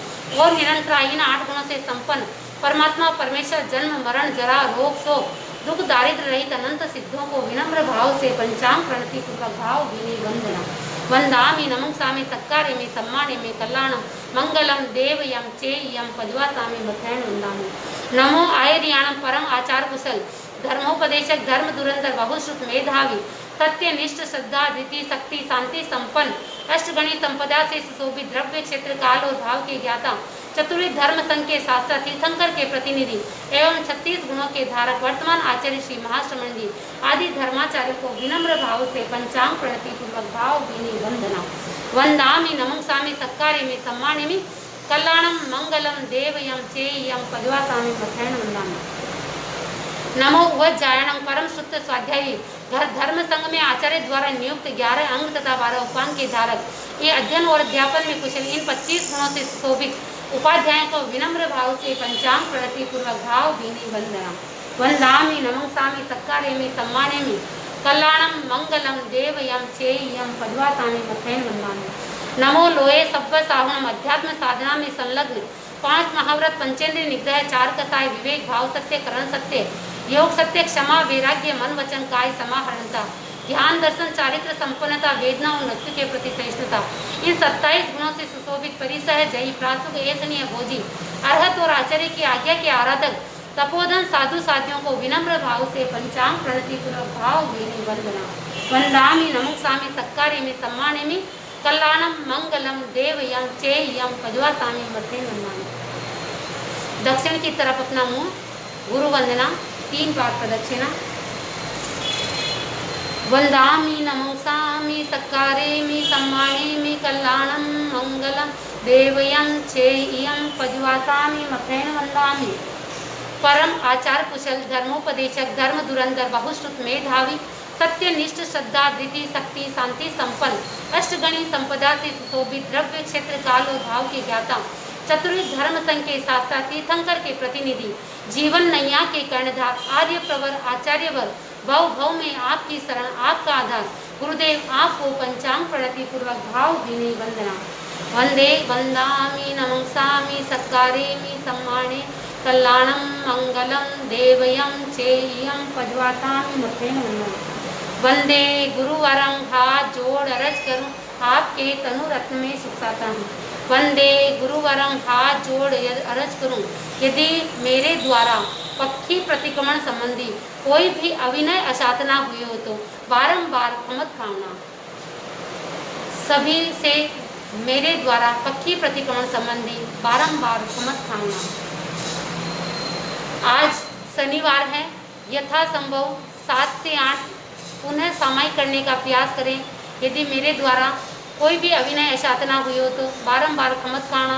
और निरंतर इन 8 गुणों से संपन्न परमात्मा परमेश्वर जन्म मरण जरा रोग शोक दुख दारिद्र रहित अनंत सिद्धों को विनम्र भाव से पंचांग प्रणति पूर्वक भाव भीनी वंदना वंदामि नमंसामि सत्कारिमि सम्मानिमि कल्याणं मंगलम देवयं चेयं पद्वासामि मथेण वंदामि। नमो आयर्याणं परम आचार कुशल धर्मोपदेशक धर्म दुरंधर बहुश्रुत मेधावी सत्यनिष्ठ श्रद्धा धृति शक्ति शांति संपन्न अष्टगणी संपदा से सुशोभित द्रव्य क्षेत्र काल और भाव के ज्ञाता चतुर्विध धर्म संघ के शास्त्र तीर्थंकर के प्रतिनिधि एवं 36 गुणों के धारक वर्तमान आचार्य श्री महाश्रमण जी आदि धर्माचार्य को विनम्र भाव से पंचांग प्रणति पूर्वक भाव भीनी वंदना वंदामि नमंसामि सत्कारिमि सम्मानिमि कल्याणं मंगलम देवयं चेयं पद्वासामि मथेण वंदामि। नमो उवज्जायणं परम शुद्ध स्वाध्यायी धर्म संघ में आचार्य द्वारा नियुक्त 11 अंग तथा 12 उपांग के धारक ये अध्ययन और अध्यापन में कुशल इन 25 गुणों से सुशोभित उपाध्यायों को विनम्र भाव से पंचांग प्रणति पूर्वक भाव भीनी वंदना वंदामि नमंसामि सत्कारेमि सम्मानेमि कल्याणम मंगलम देवयम चेयम पद्वासामि मथेन वंदामि। नमो लोये सब्ब साहुणम अध्यात्म साधना में संलग्न 5 महाव्रत पंचेंद्रिय निग्रह 4 कसाय विवेक भाव सत्य करण सत्य योग सत्य क्षमा वैराग्य मन वचन काय समाहरणता ध्यान दर्शन चारित्र संपन्नता वेदना और नृत्य के प्रति सहिष्णुता इन 27 गुणों से सुशोभित परिसह जयी प्रासुक ऐसनीय भोजी अरहत और आचार्य की आज्ञा के आराधक तपोधन साधु साधियों को विनम्र भाव से पंचांग प्रणति पूर्वक भाव भीनी वंदना वंदामि नमंसामि सत्कारेमि सम्मानेमि कल्याणम मंगलम देवयम चेयम पद्वासामि मथेन वंदामि। दक्षिण की तरफ अपना मुंह गुरु वंदना 3 बार प्रदक्षिणा। वंदामि नमंसामि सत्कारेमि सम्मानेमि कल्याणम मंगलम देवयम चेयम पद्वासामि मथेन वंदामि। परम आचार कुशल धर्मोपदेशक धर्म धुरंधर बहुश्रुत मेधावी सत्यनिष्ठ श्रद्धा धृति शक्ति शांति संपन्न अष्टगणी संपदा से सुशोभित द्रव्य क्षेत्र काल और भाव के ज्ञाता चतुर्विध धर्म संघ के शास्त्रा तीर्थंकर के प्रतिनिधि जीवन नैया के कर्णधार आर्य प्रवर आचार्यवर भव भव में आपकी शरण आपका आधार गुरुदेव आपको पंचांग प्रणति पूर्वक भाव भीनी वंदना वंदे वंदामि नमंसामि सत्कारेमि सम्माने कल्याणम मंगलम देवयम चेयम पद्वासामि मथेन वंदना। वंदे गुरुवरम हाथ जोड़ अरज करूं आपके तनु रत्न में सुख साता हूँ। वंदे गुरुवरम हाथ जोड़ अरज करूं यदि मेरे द्वारा पक्षी प्रतिक्रमण संबंधी कोई भी अविनय अशातना हुई हो तो बारंबार क्षमत कामना। सभी से मेरे द्वारा पक्षी प्रतिक्रमण संबंधी बारंबार क्षमत कामना। आज शनिवार है, यथासंभव 7 से 8 पुनः सामायिक करने का प्रयास करें। यदि मेरे द्वारा कोई भी अविनय अशातना हुई हो तो बारंबार क्षमत कामना।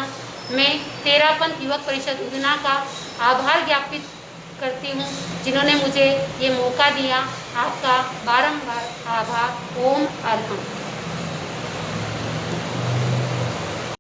मैं 13 पंथ युवक परिषद उधना का आभार ज्ञापित करती हूँ जिन्होंने मुझे ये मौका दिया। आपका बारंबार आभार। ओम अर्हम।